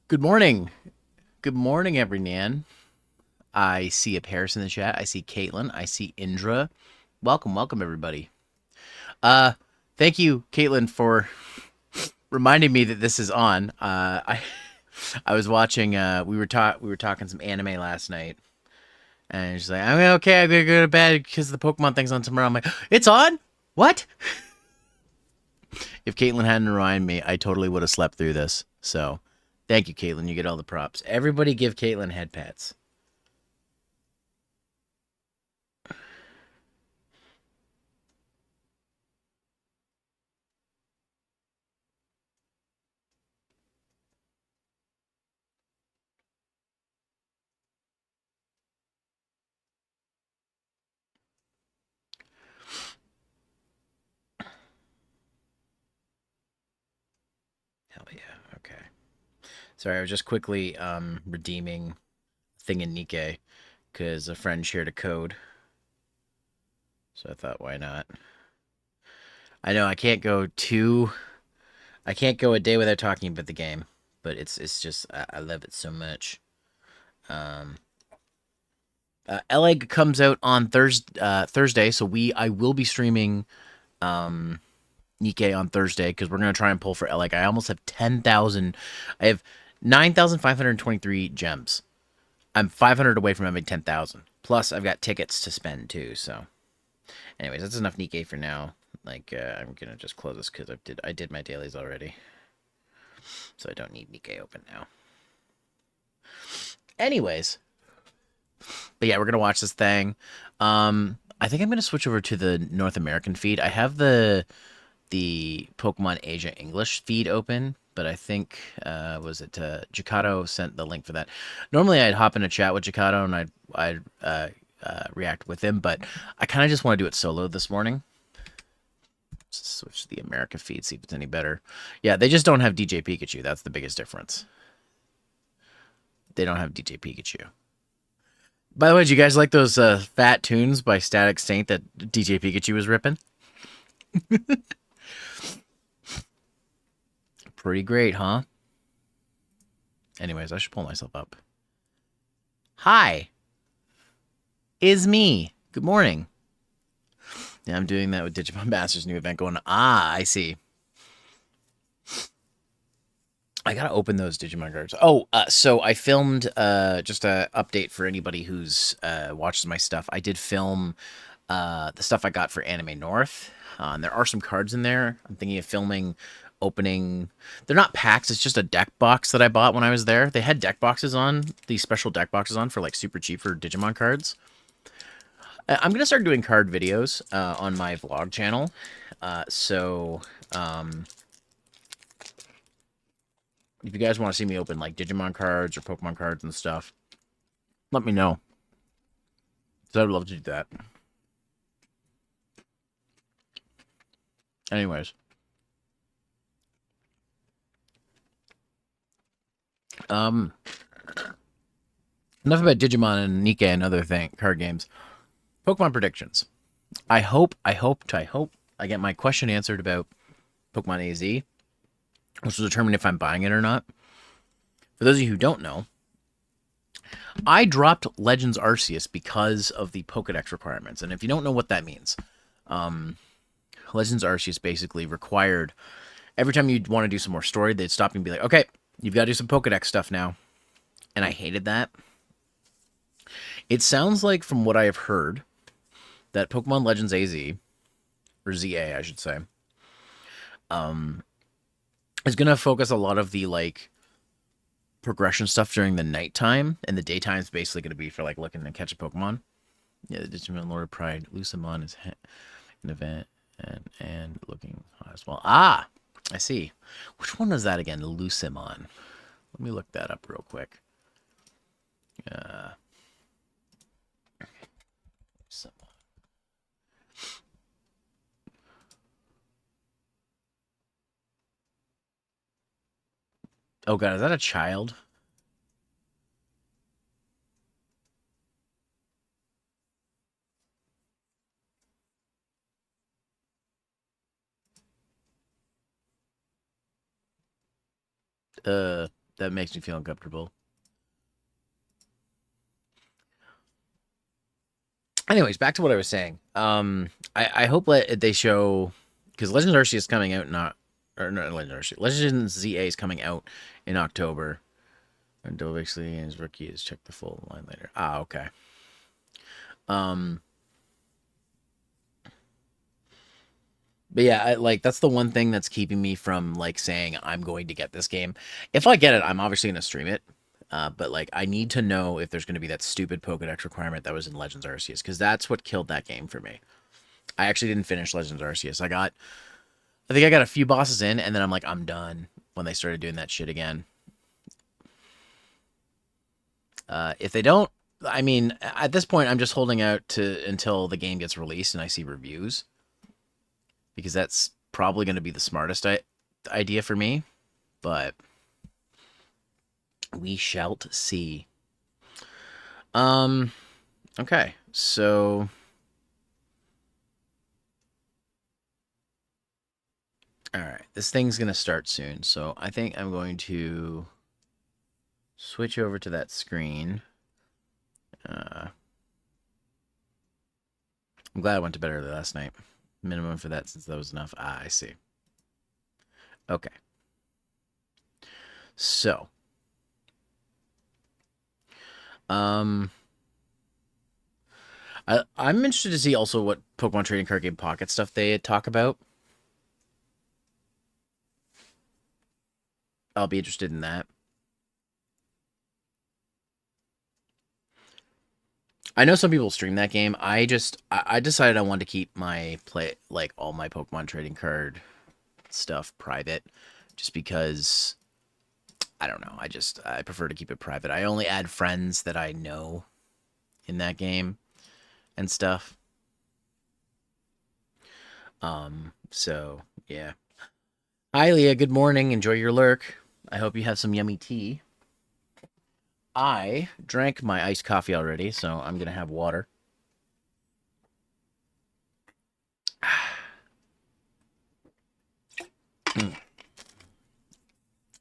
Good morning. Good morning, every Nan. I see a Paris in the chat. I see Caitlin. I see Indra. Welcome, everybody. Uh, Thank you, Caitlin, for reminding me that this is on. I was watching. We were talking some anime last night, and she's like, "I'm okay. I'm gonna go to bed because the Pokemon thing's on tomorrow." I'm like, "It's on? What?" If Caitlin hadn't reminded me, I totally would have slept through this. So, thank you, Caitlin. You get all the props. Everybody, give Caitlin head pats. Hell yeah. Okay. Sorry, I was just quickly redeeming a thing in Nikkei because a friend shared a code. So I thought, why not? I know I can't go a day without talking about the game, but it's just I love it so much. Um, LA comes out on Thursday, so I will be streaming um Nikkei on Thursday because we're gonna try and pull for LA. I almost have 10,000. I have 9,523 gems. I'm 500 away from having 10,000. Plus, I've got tickets to spend too. So, anyways, that's enough Nikkei for now. I'm gonna just close this because I did my dailies already, so I don't need Nikkei open now. Anyways, but yeah, we're gonna watch this thing. I think I'm gonna switch over to the North American feed. I have the Pokemon Asia English feed open, but I think was it Jakato sent the link for that. Normally, I'd hop in a chat with Jakato and I'd react with him, but I kind of just want to do it solo this morning. Switch to the America feed, see if it's any better. Yeah, they just don't have DJ Pikachu. That's the biggest difference. They don't have DJ Pikachu. By the way, do you guys like those fat tunes by Static Saint that DJ Pikachu was ripping? Pretty great, huh? Anyways, I should pull myself up. Hi, is me. Good morning. Yeah, I'm doing that with Digimon Masters new event going. Ah, I see. I gotta open those Digimon cards. Oh, so I filmed just a update for anybody who's watches my stuff. I did film the stuff I got for Anime North. And there are some cards in there. I'm thinking of filming opening. They're not packs. It's just a deck box that I bought when I was there. They had deck boxes on, these special deck boxes on for like super cheap for Digimon cards. I'm gonna start doing card videos on my vlog channel. So if you guys want to see me open like Digimon cards or Pokemon cards and stuff, let me know. So I'd love to do that. Anyways, um, enough about Digimon and Nikkei and other card games. Pokemon predictions. I hope I get my question answered about Pokemon AZ, which will determine if I'm buying it or not. For those of you who don't know, I dropped Legends Arceus because of the Pokedex requirements. And if you don't know what that means, Legends Arceus basically required every time you'd want to do some more story, they'd stop you and be like, okay, you've got to do some Pokedex stuff now. And I hated that. It sounds like, from what I have heard, that Pokemon Legends AZ, or ZA, I should say, is going to focus a lot of the like progression stuff during the nighttime, and the daytime is basically going to be for like looking to catch a Pokemon. Yeah, the Digimon Lord of Pride, Lucamon is an event and looking hot as well. Ah, I see. Which one was that again? Lucamon. Let me look that up real quick. Uh, oh god, is that a child? That makes me feel uncomfortable. Anyways, back to what I was saying. I hope that they show, because Legends Arceus is coming out not or not Legends Arceus. Legends ZA is coming out in October. And Dovexley and his rookie is check the full line later. Ah, okay. Um, but yeah, that's the one thing that's keeping me from like saying I'm going to get this game. If I get it, I'm obviously gonna stream it. But like, I need to know if there's going to be that stupid Pokedex requirement that was in Legends Arceus, because that's what killed that game for me. I actually didn't finish Legends Arceus. I think I got a few bosses in, and then I'm like, I'm done when they started doing that shit again. If they don't, I mean, at this point, I'm just holding out to until the game gets released and I see reviews, because that's probably going to be the smartest idea for me. But we shall see. Okay, so all right, this thing's gonna start soon, so I think I'm going to switch over to that screen. I'm glad I went to bed early last night. Minimum for that, since that was enough. Ah, I see. Okay. So, um, I'm interested to see also what Pokemon Trading Card Game Pocket stuff they talk about. I'll be interested in that. I know some people stream that game. I decided I wanted to keep my all my Pokemon trading card stuff private, just because I don't know. I prefer to keep it private. I only add friends that I know in that game and stuff. So yeah. Hi Leah, good morning. Enjoy your lurk. I hope you have some yummy tea. I drank my iced coffee already, so I'm gonna have water. And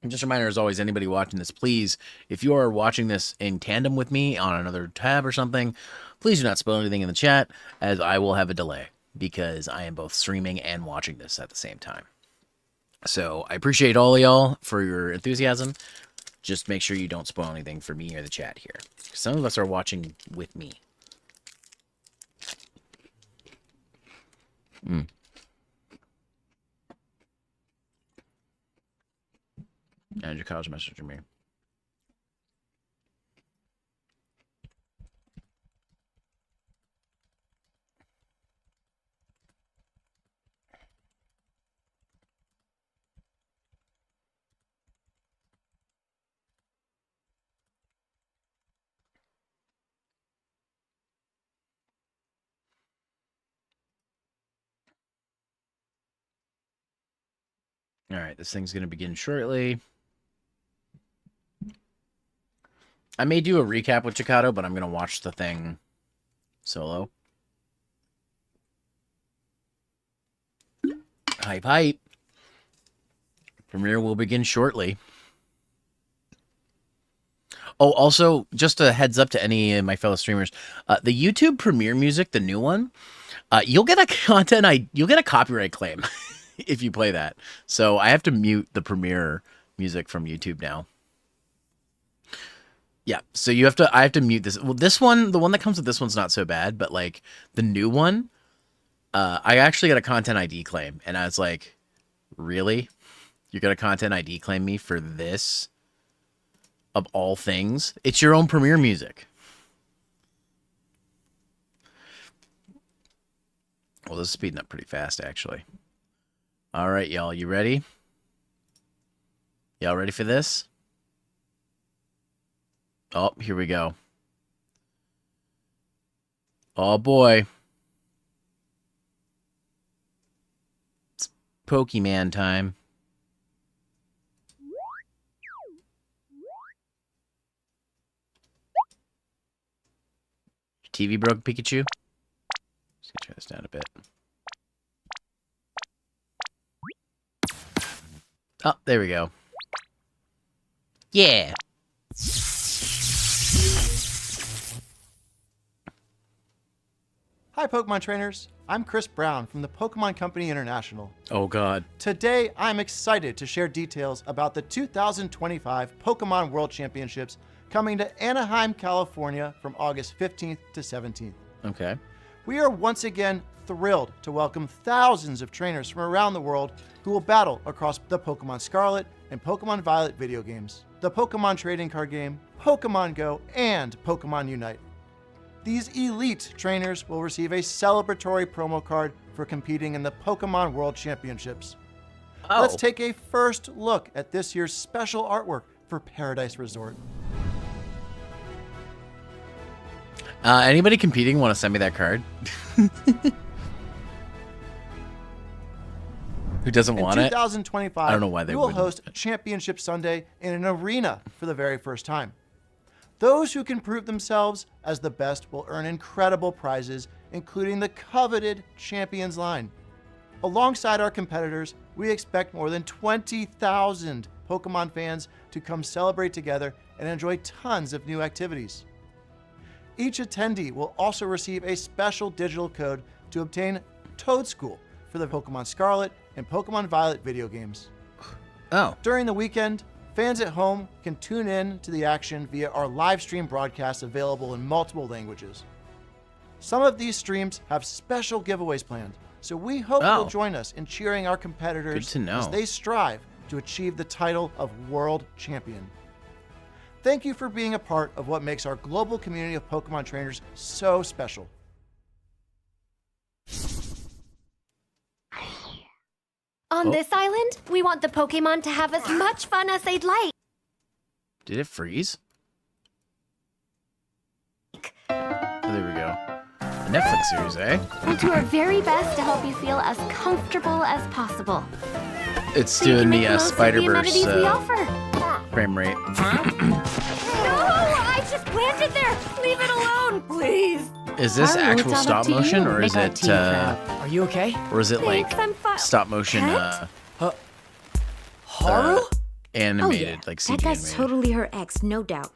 just a reminder, as always, anybody watching this, please, if you are watching this in tandem with me on another tab or something, please do not spill anything in the chat, as I will have a delay, because I am both streaming and watching this at the same time. So I appreciate all of y'all for your enthusiasm. Just make sure you don't spoil anything for me or the chat here. Some of us are watching with me. And your college message me. All right, this thing's going to begin shortly. I may do a recap with Chikado, but I'm going to watch the thing solo. Hype, hype. Premiere will begin shortly. Oh, also, just a heads up to any of my fellow streamers, the YouTube Premiere music, the new one, you'll get you'll get a copyright claim if you play that. So I have to mute the Premiere music from YouTube now. Yeah, so I have to mute this. Well, this one, the one that comes with this one's not so bad, but like the new one, I actually got a content ID claim, and I was like, really? You're gonna content ID claim me for this? Of all things, it's your own Premiere music. Well, this is speeding up pretty fast, actually. All right, y'all, you ready? Y'all ready for this? Oh, here we go. Oh boy. It's Pokemon time. TV broke, Pikachu? Just gonna turn this down a bit. Oh, there we go. Yeah. Hi Pokemon trainers, I'm Chris Brown from the Pokemon Company International. Oh god. Today I'm excited to share details about the 2025 Pokemon World Championships coming to Anaheim, California from August 15th to 17th. Okay. We are once again thrilled to welcome thousands of trainers from around the world who will battle across the Pokemon Scarlet and Pokemon Violet video games, the Pokemon trading card game, Pokemon Go, and Pokemon Unite. These elite trainers will receive a celebratory promo card for competing in the Pokemon World Championships. Oh. Let's take a first look at this year's special artwork for Paradise Resort. Anybody competing want to send me that card? Who doesn't want it? In 2025, I don't know why they we will wouldn't. host Championship Sunday in an arena for the very first time. Those who can prove themselves as the best will earn incredible prizes, including the coveted Champions line. Alongside our competitors, we expect more than 20,000 Pokemon fans to come celebrate together and enjoy tons of new activities. Each attendee will also receive a special digital code to obtain Toad School for the Pokemon Scarlet and Pokemon Violet video games. Oh. During the weekend, fans at home can tune in to the action via our live stream broadcasts available in multiple languages. Some of these streams have special giveaways planned, so we hope you'll join us in cheering our competitors Good to know. as they strive to achieve the title of World Champion. Thank you for being a part of what makes our global community of Pokemon trainers so special. On this island, we want the Pokemon to have as much fun as they'd like. Did it freeze? Oh, there we go. The Netflix series, eh? We'll do our very best to help you feel as comfortable as possible. It's So you doing can make the the most of the Spider-Verse amenities we offer. frame rate. No! I just planted there! Leave it alone, please! Is this Haru, actual it's all up stop to you. motion, or Make is our it, team proud. Are you okay? like Thanks, I'm fine. stop motion Pet? Haru? animated, Oh, yeah. like CG That guy's animated? totally her ex, no doubt.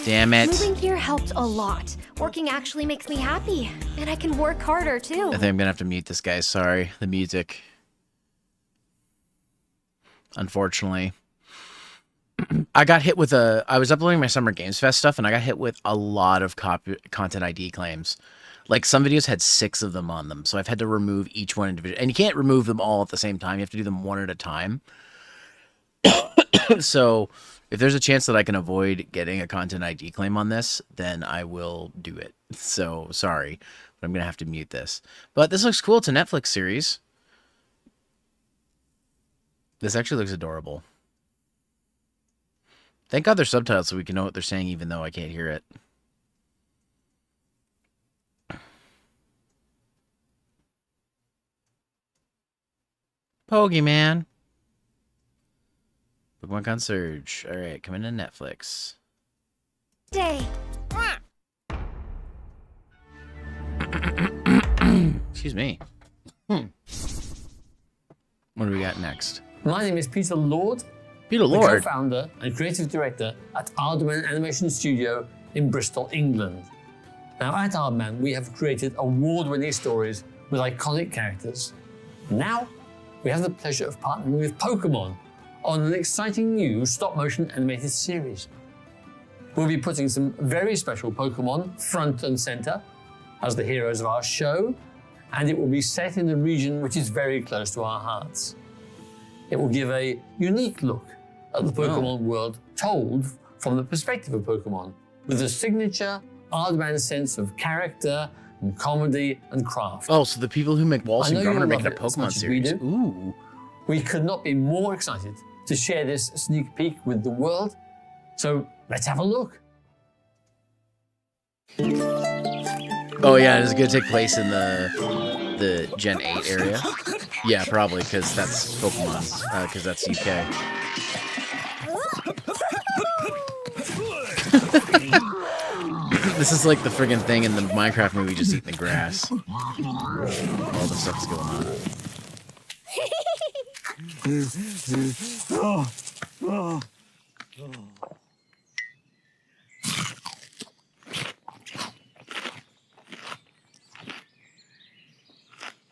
Damn it! Moving here helped a lot. Working actually makes me happy, and I can work harder too. I think I'm gonna have to mute this guy. Sorry, the music. Unfortunately, I got hit with I was uploading my Summer Games Fest stuff, and I got hit with a lot of content ID claims. Like, some videos had 6 of them on them, so I've had to remove each one individually. And you can't remove them all at the same time. You have to do them one at a time. So, if there's a chance that I can avoid getting a content ID claim on this, then I will do it. So, sorry, but I'm going to have to mute this. But this looks cool. It's a Netflix series. This actually looks adorable. Thank God there's subtitles so we can know what they're saying even though I can't hear it. Pokemon. Pokemon Concierge. Alright, coming to Netflix. Day. Excuse me. What do we got next? My name is Peter Lord, Peter the Lord. co-founder and creative director at Aardman Animation Studio in Bristol, England. Now at Aardman, we have created award-winning stories with iconic characters. Now, we have the pleasure of partnering with Pokemon on an exciting new stop-motion animated series. We'll be putting some very special Pokemon front and center as the heroes of our show, and it will be set in a region which is very close to our hearts. It will give a unique look at the Pokemon world told from the perspective of Pokemon, with a signature Aardman sense of character and comedy and craft. Oh, so the people who make Wallace I and know Gromit are you'll making a love it as Pokemon much as we series. do. Ooh. We could not be more excited to share this sneak peek with the world, so let's have a look. Oh yeah, it's gonna take place in the Gen 8 area. Yeah, probably, because that's Pokemon, because that's UK. This is like the friggin' thing in the Minecraft movie, just eating the grass. All the stuff's going on.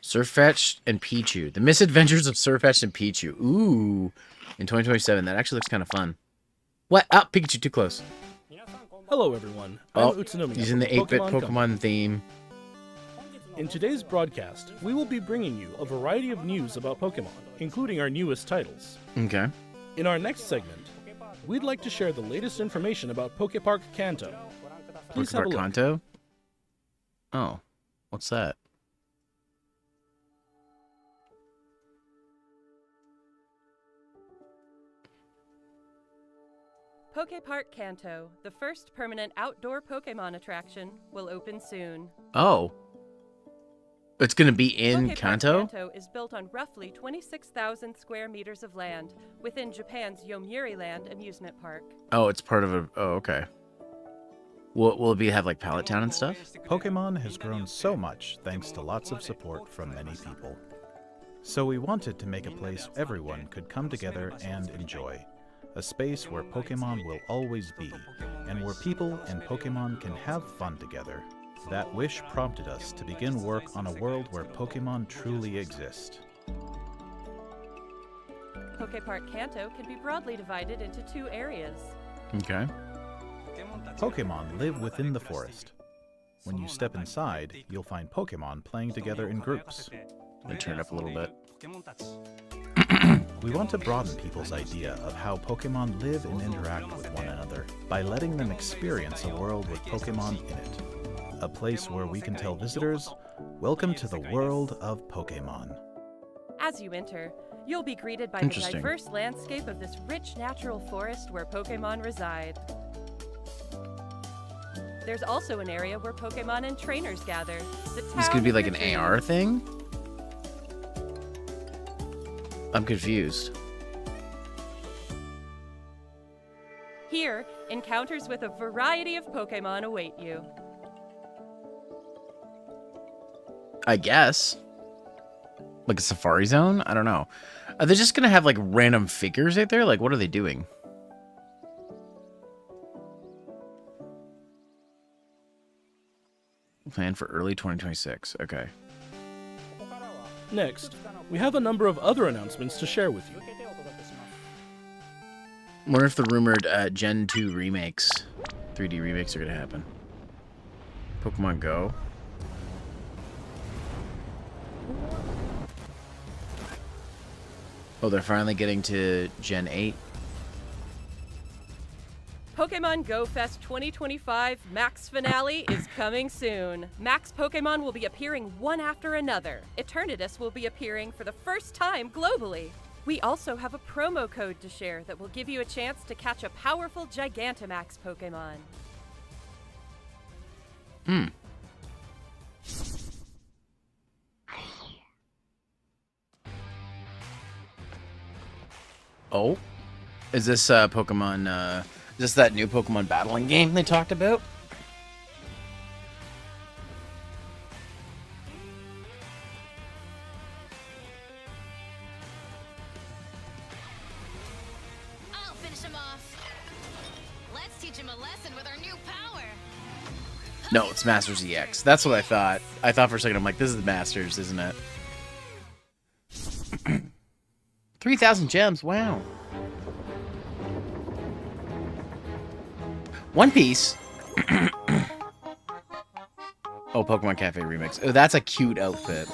Surfetched and Pichu. The Misadventures of Surfetched and Pichu. Ooh. In 2027. That actually looks kind of fun. What? Oh, Pikachu too close. Hello everyone, Oh, I'm Utsunomiya he's in the from 8-bit Company. Pokemon theme. In today's broadcast, we will be bringing you a variety of news about Pokemon, including our newest titles. Okay. In our next segment, we'd like to share the latest information about Pokepark Kanto. Please have a Pokepark look. Kanto? Oh. What's that? Pokepark Kanto, the first permanent outdoor Pokemon attraction, will open soon. Oh. It's going to be in Pokepark Kanto? Kanto is built on roughly 26,000 square meters of land within Japan's Yomiuri Land amusement park. Oh, it's part of a... Oh, okay. Will it be have, like, Pallet Town and stuff? Pokemon has grown so much thanks to lots of support from many people. So we wanted to make a place everyone could come together and enjoy. A space where Pokemon will always be, and where people and Pokemon can have fun together. That wish prompted us to begin work on a world where Pokemon truly exist. Pokepark Kanto can be broadly divided into two areas. Okay. Pokemon live within the forest. When you step inside, you'll find Pokemon playing together in groups. Let me turn it up a little bit. We want to broaden people's idea of how Pokemon live and interact with one another by letting them experience a world with Pokemon in it. A place where we can tell visitors, welcome to the world of Pokemon. As you enter, you'll be greeted by the Interesting. diverse landscape of this rich natural forest where Pokemon reside. There's also an area where Pokemon and trainers gather. This could be like an AR thing? I'm confused. Here, encounters with a variety of Pokemon await you. I guess. Like a safari zone? I don't know. Are they just gonna have like random figures out there? Like, what are they doing? Plan for early 2026. Okay. Next, we have a number of other announcements to share with you. Wonder if the rumored Gen 2 remakes, 3D remakes are gonna happen. Pokemon Go. Oh, they're finally getting to Gen 8. Pokemon Go Fest 2025 Max Finale is coming soon. Max Pokemon will be appearing one after another. Eternatus will be appearing for the first time globally. We also have a promo code to share that will give you a chance to catch a powerful Gigantamax Pokemon. Oh? Is this Pokemon, is this that new Pokemon battling game they talked about? I'll finish him off. Let's teach him a lesson with our new power. No, it's Masters EX. That's what I thought. I thought for a second, I'm like, this is the Masters, isn't it? 3,000 gems, wow. One Piece. Oh, Pokemon Cafe Remix. Oh, that's a cute outfit.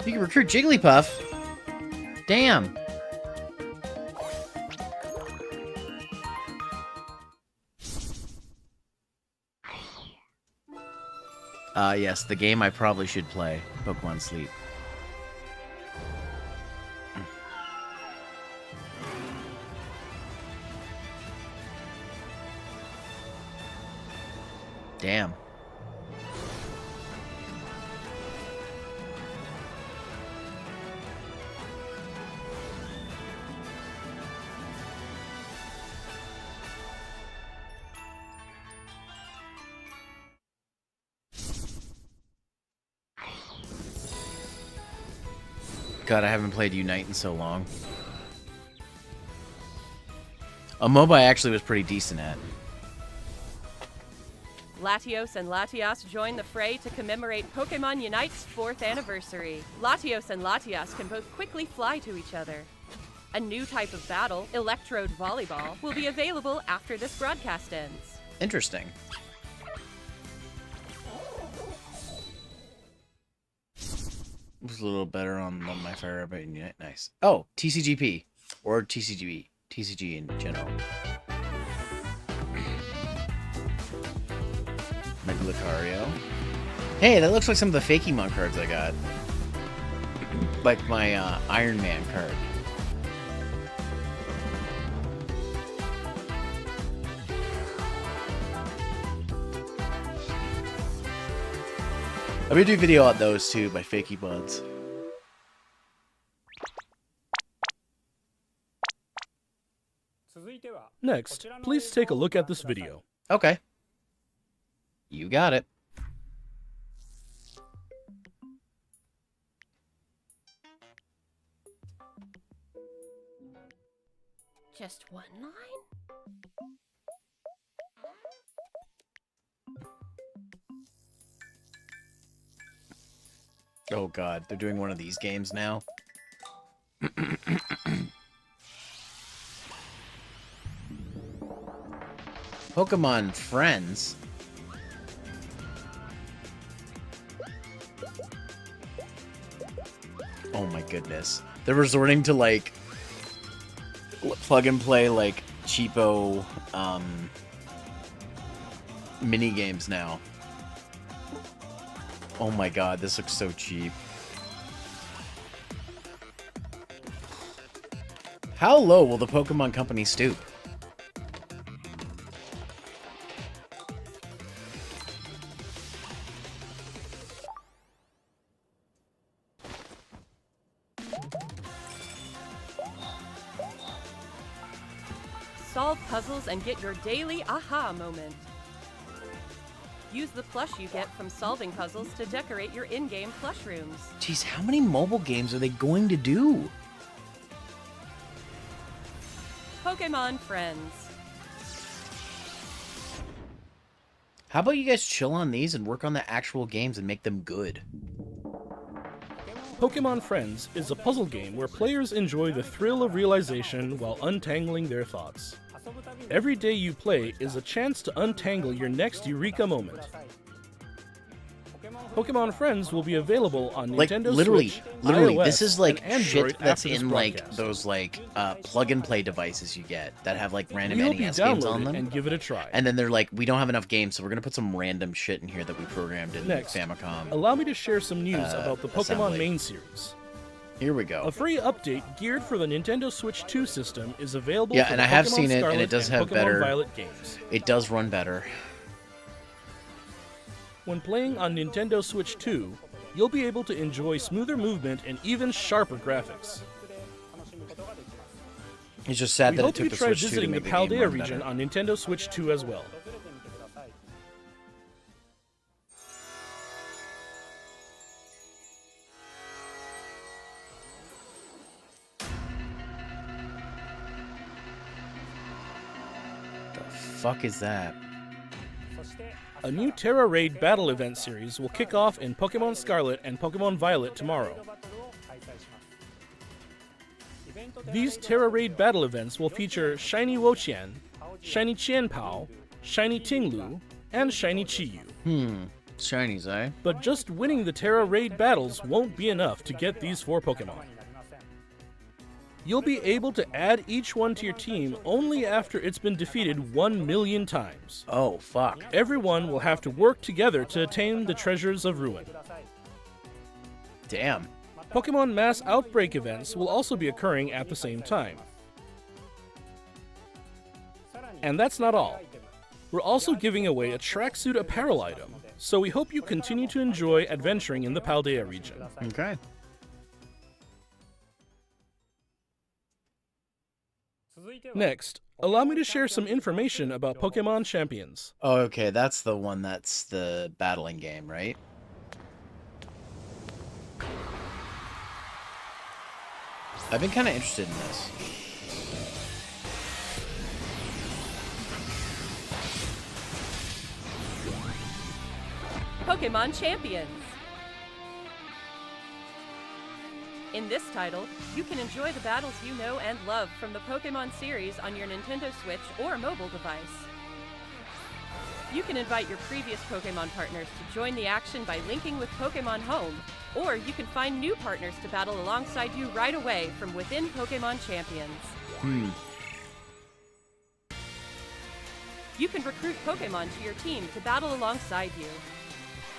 You can recruit Jigglypuff. Damn. Yes, the game I probably should play. Pokemon Sleep. Damn. God, I haven't played Unite in so long. A MOBA I actually was pretty decent at. Latios and Latias join the fray to commemorate Pokemon Unite's 4th anniversary. Latios and Latias can both quickly fly to each other. A new type of battle, Electrode Volleyball, will be available after this broadcast ends. Interesting. It was a little better on my Fire Red Unite. Nice. Oh, TCGP. Or TCGB. TCG in general. Mega Lucario. Hey, that looks like some of the Fakemon cards I got. Like my Iron Man card. I'm gonna do a video on those too, my Fakemons. Next, please take a look at this video. Okay. You got it. Just one line? Oh god, they're doing one of these games now. Pokemon Friends. Oh my goodness. They're resorting to like plug and play like cheapo mini games now. Oh my god, this looks so cheap. How low will the Pokemon Company stoop? Solve puzzles and get your daily aha moment. Use the plush you get from solving puzzles to decorate your in-game plush rooms. Jeez, how many mobile games are they going to do? Pokemon Friends. How about you guys chill on these and work on the actual games and make them good? Pokemon Friends is a puzzle game where players enjoy the thrill of realization while untangling their thoughts. Every day you play is a chance to untangle your next eureka moment. Pokemon Friends will be available on Like Nintendo literally, Switch, literally, iOS, this is like and Android shit that's after this in like broadcast. those like plug and play devices you get that have like random We hope you NES games download on it them. and give it a try. And then they're like, we don't have enough games, so we're gonna put some random shit in here that we programmed in Next, Famicom. allow me to share some news about the Pokemon assembly. main series. Here we go. A free update geared for the Nintendo Switch 2 system is available Yeah, for and the I have Pokemon seen it, and Scarlet it does have Pokemon better- Violet games. It does run better. When playing on Nintendo Switch 2, you'll be able to enjoy smoother movement and even sharper graphics. It's just sad We that it hope took you the try Switch 2 to visiting the make the game Paldea run region better. on Nintendo Switch 2 as well. The fuck is that? A new Terra Raid battle event series will kick off in Pokemon Scarlet and Pokemon Violet tomorrow. These Terra Raid battle events will feature Shiny Woqian, Shiny Qianpao, Shiny Tinglu, and Shiny Chiyu. Shinies, eh? But just winning the Terra Raid battles won't be enough to get these 4 Pokemon. You'll be able to add each one to your team only after it's been defeated 1 million times. Oh, fuck. Everyone will have to work together to attain the treasures of Ruin. Damn. Pokemon Mass Outbreak events will also be occurring at the same time. And that's not all. We're also giving away a tracksuit apparel item, so we hope you continue to enjoy adventuring in the Paldea region. Okay. Next, allow me to share some information about Pokemon Champions. Oh, okay, that's the one that's the battling game, right? I've been kind of interested in this. Pokemon Champions. In this title, you can enjoy the battles you know and love from the Pokemon series on your Nintendo Switch or mobile device. You can invite your previous Pokemon partners to join the action by linking with Pokemon Home, or you can find new partners to battle alongside you right away from within Pokemon Champions. You can recruit Pokemon to your team to battle alongside you.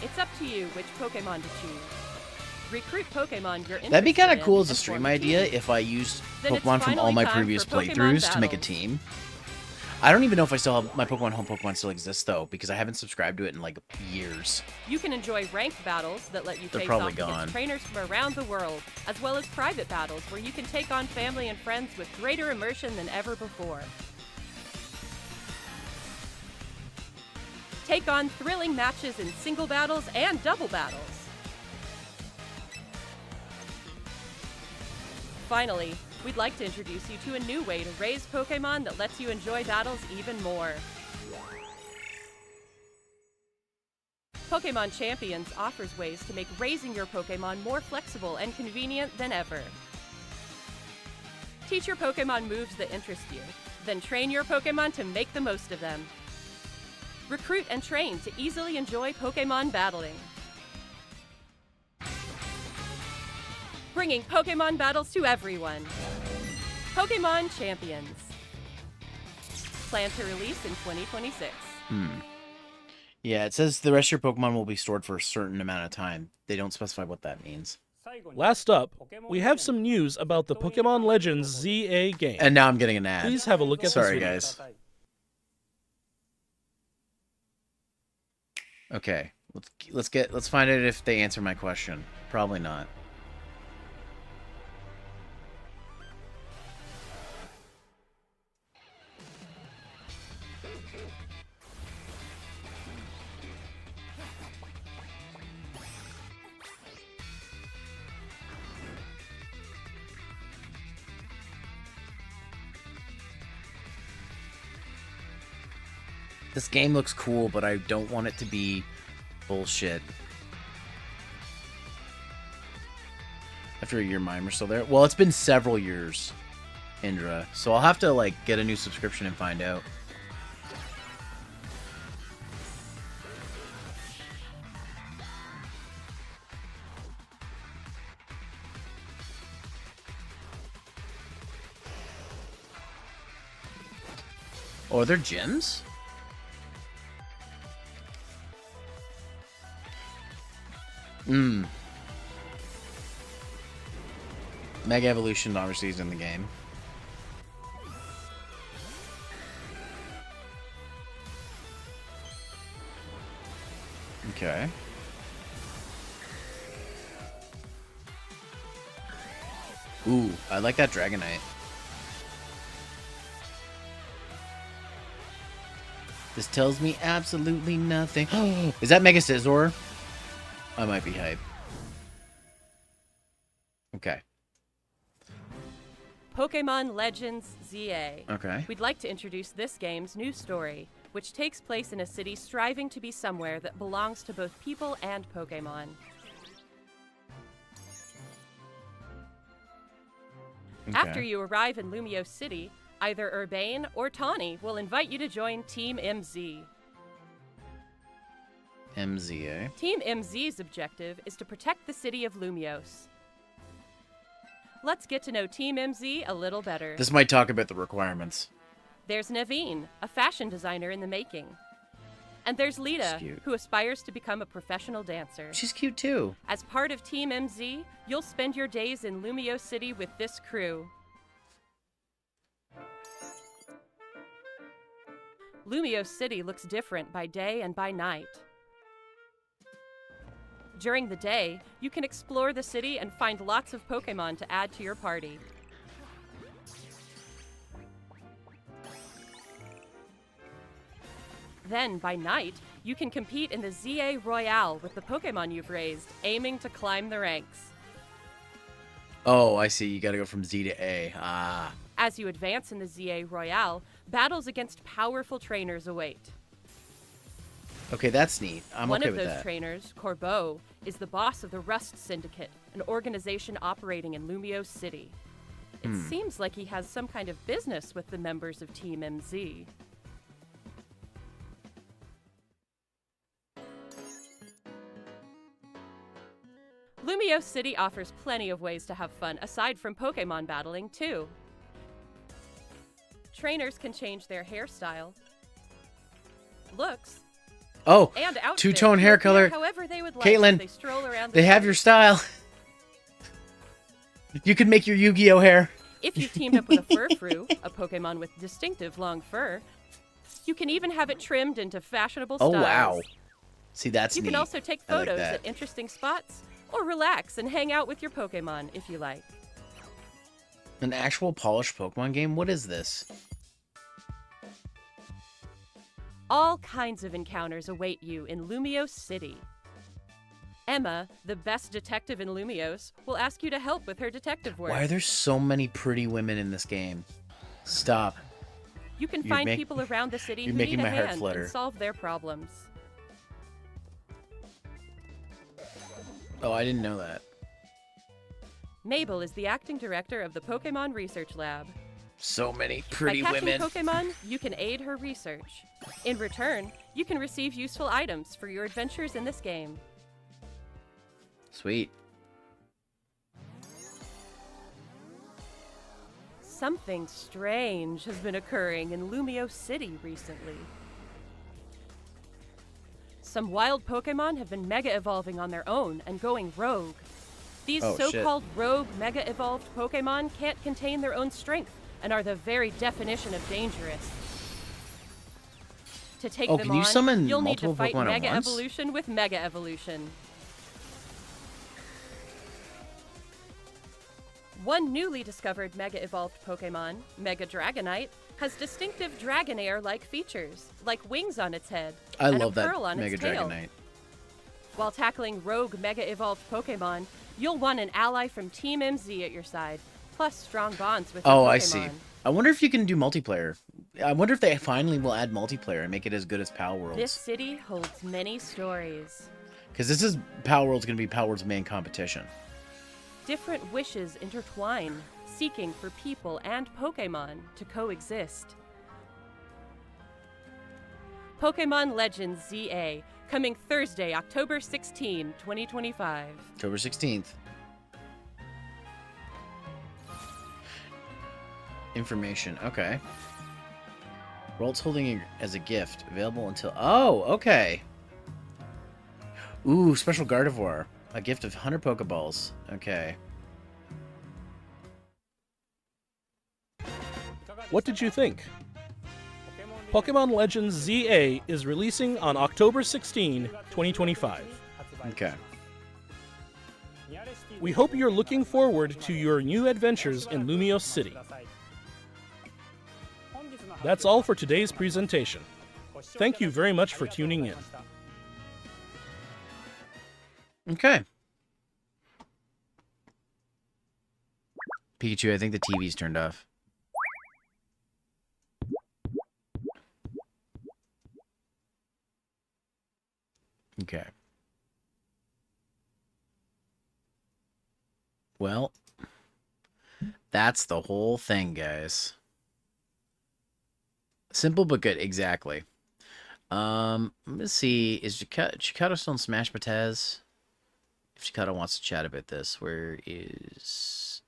It's up to you which Pokemon to choose. Recruit Pokemon you're interested in. That'd be kind of cool as a and stream form a idea team. if I used Then it's Pokemon from all finally my time previous for Pokemon playthroughs to make a battles. team. I don't even know if I still have my Pokemon Home Pokemon still exists though, because I haven't subscribed to it in like years. You can enjoy ranked battles that let you They're face probably off gone. against trainers from around the world, as well as private battles where you can take on family and friends with greater immersion than ever before. Take on thrilling matches in single battles and double battles. Finally, we'd like to introduce you to a new way to raise Pokemon that lets you enjoy battles even more. Pokemon Champions offers ways to make raising your Pokemon more flexible and convenient than ever. Teach your Pokemon moves that interest you, then train your Pokemon to make the most of them. Recruit and train to easily enjoy Pokemon battling. Bringing Pokemon battles to everyone. Pokemon Champions. Plan to release in 2026. Yeah, it says the rest of your Pokemon will be stored for a certain amount of time. They don't specify what that means. Last up, we have some news about the Pokemon Legends ZA game. And now I'm getting an ad. Please have a look at Sorry, this video. guys. Okay, let's find out if they answer my question. Probably not. This game looks cool, but I don't want it to be bullshit. After a year, mine, we're still there. Well, it's been several years, Indra. So I'll have to like get a new subscription and find out. Oh, are there gyms? Mega Evolution obviously is in the game. Okay. Ooh, I like that Dragonite. This tells me absolutely nothing. Is that Mega Scizor? I might be hype. Okay. Pokemon Legends ZA. Okay. We'd like to introduce this game's new story, which takes place in a city striving to be somewhere that belongs to both people and Pokemon. After you arrive in Lumiose City, either Urbane or Tawny will invite you to join Team MZ. MZA. Team MZ's objective is to protect the city of Lumiose. Let's get to know Team MZ a little better. This might talk about the requirements. There's Naveen, a fashion designer in the making. And there's Lita, She's cute. who aspires to become a professional dancer. She's cute too. As part of Team MZ, you'll spend your days in Lumiose City with this crew. Lumiose City looks different by day and by night. During the day, you can explore the city and find lots of Pokemon to add to your party. Then, by night, you can compete in the ZA Royale with the Pokemon you've raised, aiming to climb the ranks. Oh, I see. You got to go from Z to A. Ah. As you advance in the ZA Royale, battles against powerful trainers await. Okay, that's neat. I'm One okay of with those that. trainers, Corbeau, is the boss of the Rust Syndicate, an organization operating in Lumio City. It seems like he has some kind of business with the members of Team MZ. Lumio City offers plenty of ways to have fun aside from Pokemon battling, too. Trainers can change their hairstyle, looks, Oh, and outfit two-tone to hair appear color. however they would like Caitlin, as they stroll around the They have city. your style. You could make your Yu-Gi-Oh hair. If you've teamed up with a Furfrou, a Pokemon with distinctive long fur, you can even have it trimmed into fashionable Oh, styles. wow. See, that's You neat. can also take I like photos that. at interesting spots, or relax and hang out with your Pokemon if you like. An actual polished Pokemon game? What is this? All kinds of encounters await you in Lumio City. Emma, the best detective in Lumios, will ask you to help with her detective work. Why are there so many pretty women in this game? Stop. You can You're find make- people around the city you're who making need a my heart hand flutter. and solve their problems. Oh, I didn't know that. Mabel is the acting director of the Pokemon Research Lab. So many pretty By catching women. Pokemon, you can aid her research. In return, you can receive useful items for your adventures in this game. Sweet. Something strange has been occurring in Lumio City recently. Some wild Pokemon have been mega evolving on their own and going rogue. These Oh, shit. so-called rogue mega evolved Pokemon can't contain their own strength and are the very definition of dangerous. To take Oh, them can you on, summon you'll need to multiple fight Pokemon at Mega once? Evolution with Mega Evolution. One newly discovered Mega Evolved Pokemon, Mega Dragonite, has distinctive Dragonair-like features, like wings on its head I and love a that pearl on Mega its tail. Dragonite. While tackling rogue Mega Evolved Pokemon, you'll want an ally from Team MZ at your side, plus strong bonds with your Oh, Pokemon. I see. I wonder if you can do multiplayer. I wonder if they finally will add multiplayer and make it as good as Pal This Worlds. city holds many stories. Because this is Pal Worlds going to be Pal Worlds' main competition. Different wishes intertwine, seeking for people and Pokemon to coexist. Pokemon Legends ZA, coming Thursday, October 16, 2025. October 16th. Information. Okay. Worlds holding it as a gift. Available until... Oh, okay. Ooh, special Gardevoir. A gift of 100 Pokeballs. Okay. What did you think? Pokemon Legends ZA is releasing on October 16, 2025. Okay. We hope you're looking forward to your new adventures in Lumio City. That's all for today's presentation. Thank you very much for tuning in. Okay. Pikachu, I think the TV's turned off. Okay. Well, that's the whole thing, guys. Simple but good, exactly. Let's see. Is Chikado still in Smash Pataz? If Chikado wants to chat about this, where is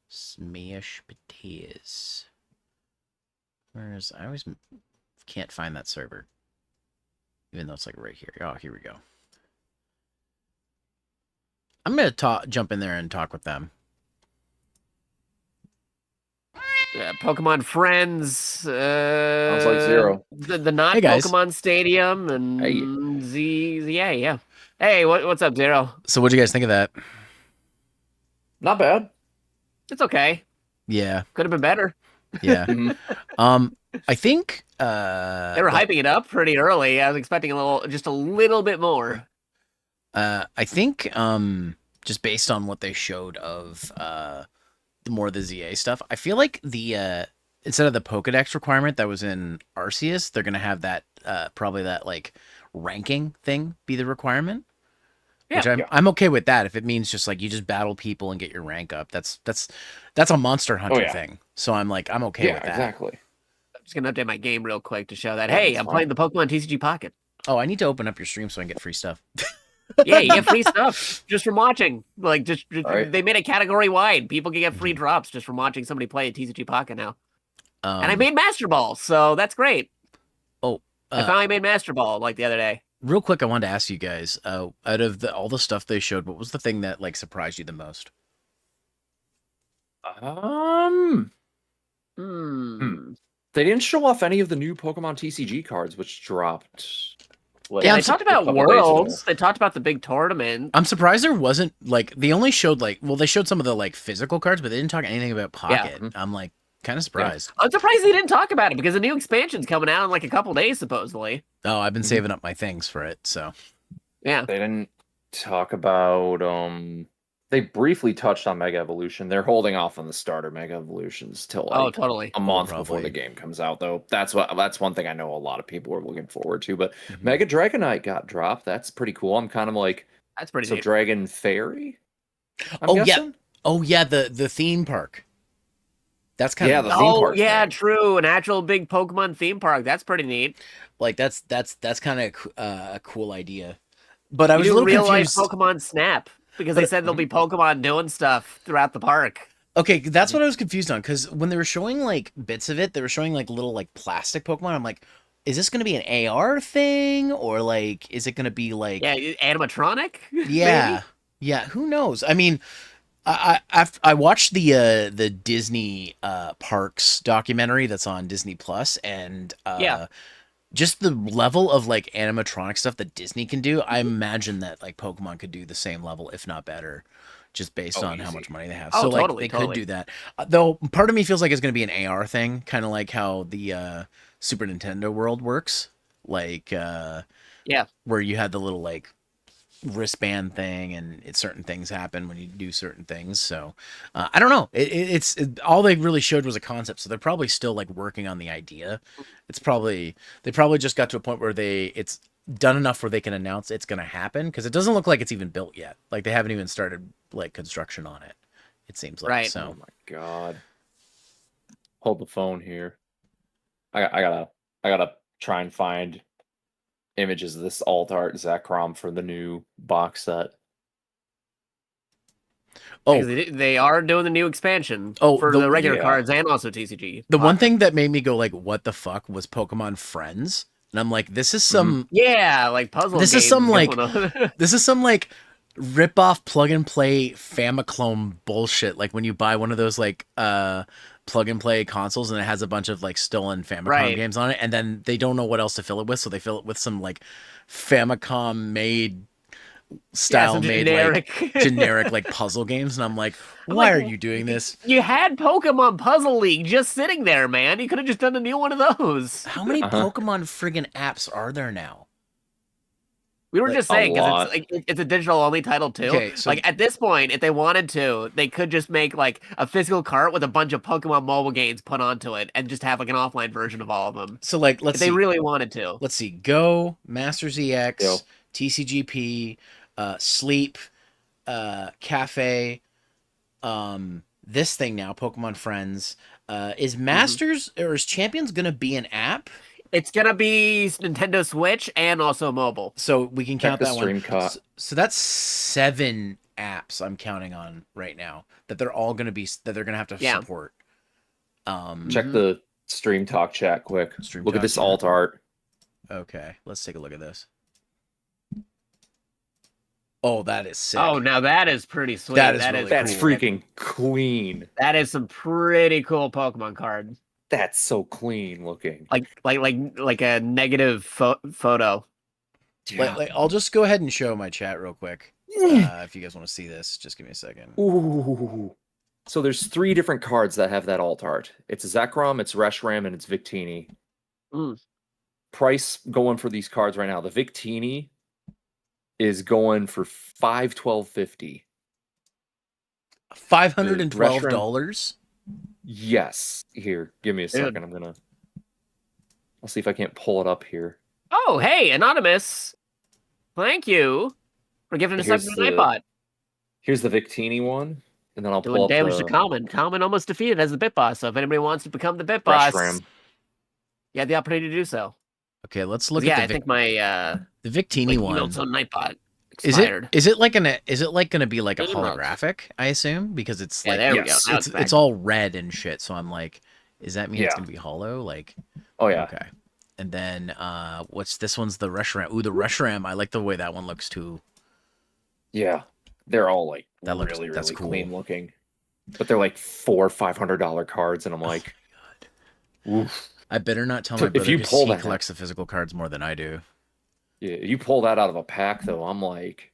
Smash Pataz? Where is... I always can't find that server. Even though it's like right here. Oh, here we go. I'm going to jump in there and talk with them. Pokemon Friends. Sounds like Zero. The not Hey, guys. Pokemon Stadium and Hey. yeah. Hey, what's up, Zero? So what do you guys think of that? Not bad. It's okay. Yeah, Could have been better. yeah. Mhm. I think They were hyping it up pretty early. I was expecting just a little bit more. I think just based on what they showed of the ZA stuff. I feel like the instead of the Pokedex requirement that was in Arceus, they're gonna have that probably that like ranking thing be the requirement. Which I'm okay with that if it means just like you just battle people and get your rank up. That's a Monster Hunter thing. So I'm okay with that. Exactly. I'm just gonna update my game real quick to show that Yeah, hey, that's I'm fine. playing the Pokemon TCG Pocket. Oh, I need to open up your stream so I can get free stuff. Yeah, you get free stuff just from watching. Like just Right. they made it category wide. People can get free drops just from watching somebody play a TCG Pocket now. And I made Master Ball, so that's great. Oh, I finally made Master Ball like the other day. Real quick, I wanted to ask you guys, out of all the stuff they showed, what was the thing that like surprised you the most? They didn't show off any of the new Pokemon TCG cards, which dropped. Like, Yeah, they talked about couple days ago. Worlds. They talked about the big tournament. I'm surprised there wasn't like they only showed like they showed some of the like physical cards, but they didn't talk anything about Pocket. I'm like kind of surprised. I'm surprised they didn't talk about it because the new expansion's coming out in like a couple days supposedly. Oh, I've been saving up my things for it, so yeah. They didn't talk about they briefly touched on Mega Evolution. They're holding off on the starter Mega Evolutions till like totally a month before probably. the game comes out, though. That's one thing I know a lot of people are looking forward to. But Mega Dragonite got dropped. That's pretty cool. I'm kind of like, that's pretty so neat. Dragon Fairy? Oh yeah, the theme park. That's kind of the theme park. Yeah, true. An actual big Pokemon theme park. That's pretty neat. Like that's kind of a cool idea. But I was You a little real life confused. Pokemon Snap because they said there'll be Pokemon doing stuff throughout the park. Okay, that's what I was confused on because when they were showing like bits of it, they were showing like little like plastic Pokemon. I'm like, is this going to be an AR thing or like is it going to be like animatronic? Yeah, yeah. Who knows? I mean, I watched the Disney Parks documentary that's on Disney Plus, and just the level of like animatronic stuff that Disney can do. I imagine that like Pokemon could do the same level, if not better, just based on how much money they have. So like they could do that. Though part of me feels like it's going to be an AR thing, kind of like how the Super Nintendo world works, like where you had the little like wristband thing and certain things happen when you do certain things. So I don't know. It's all they really showed was a concept, so they're probably still like working on the idea. They probably just got to a point where it's done enough where they can announce it's going to happen, because it doesn't look like it's even built yet. Like they haven't even started like construction on it, it seems like. So Oh my god, hold the phone here. I gotta try and find images of this alt art Zekrom for the new box set. Oh, they are doing the new expansion for the regular cards and also TCG. The one thing that made me go like, what the fuck, was Pokemon Friends. And I'm like, this is some like puzzle this games is some like going on. this is some like rip off plug and play Famiclone bullshit. Like when you buy one of those like plug and play consoles and it has a bunch of like stolen Famicom games on it, and then they don't know what else to fill it with, so they fill it with some like Famicom made style made like generic like puzzle games. And I'm like, why are you doing this? You had Pokemon Puzzle League just sitting there, man. You could have just done a new one of those. How many Pokemon friggin' apps are there now? We were just saying, because it's a digital only title too. Okay, so like at this point, if they wanted to, they could just make like a physical cart with a bunch of Pokemon mobile games put onto it, and just have like an offline version of all of them. So like, if they really wanted to. Let's see: Go, Masters EX, TCGP, Sleep, Cafe, this thing now, Pokemon Friends. Is Masters or is Champions gonna be an app? It's gonna be Nintendo Switch and also mobile. So we can count that one. Cut. So that's 7 apps I'm counting on right now that they're all gonna be they're gonna have to support. Check the Stream Talk chat quick. Look at this alt art. Okay, let's take a look at this. Oh, that is sick. Oh, now that is pretty sweet. That's freaking clean. That is some pretty cool Pokemon card. That's so clean looking. Like a negative photo. Like, I'll just go ahead and show my chat real quick. If you guys want to see this, just give me a second. Ooh. So there's 3 different cards that have that alt art. It's Zekrom, it's Reshiram, and it's Victini. Price going for these cards right now. The Victini is going for $512.50. $512. Yes. Here, give me a second. I'll see if I can't pull it up here. Oh, hey, Anonymous. Thank you for giving us up to the Nightbot. Here's the Victini one, and then I'll pull Doing up damage to the Common. Common almost defeated as the Bit Boss, so if anybody wants to become the Bit Fresh Boss, Ram. you have the opportunity to do so. Okay, let's look Yeah, at I think my the Victini emailed one. to Nightbot Is expired. it like gonna be like a Emotes. holographic? I assume because it's Yeah, like there we go. Now it's all red and shit. So I'm like, does that mean it's gonna be hollow? Like, oh yeah. Okay. And then what's this one's the Reshiram. Ooh, the Reshiram. I like the way that one looks too. Yeah, they're all like That looks really that's cool. clean looking, but they're like $400-$500 cards, and I'm like, oof. I better not tell my If brother you because pull he that- collects the physical cards more than I do. Yeah, you pull that out of a pack though, I'm like,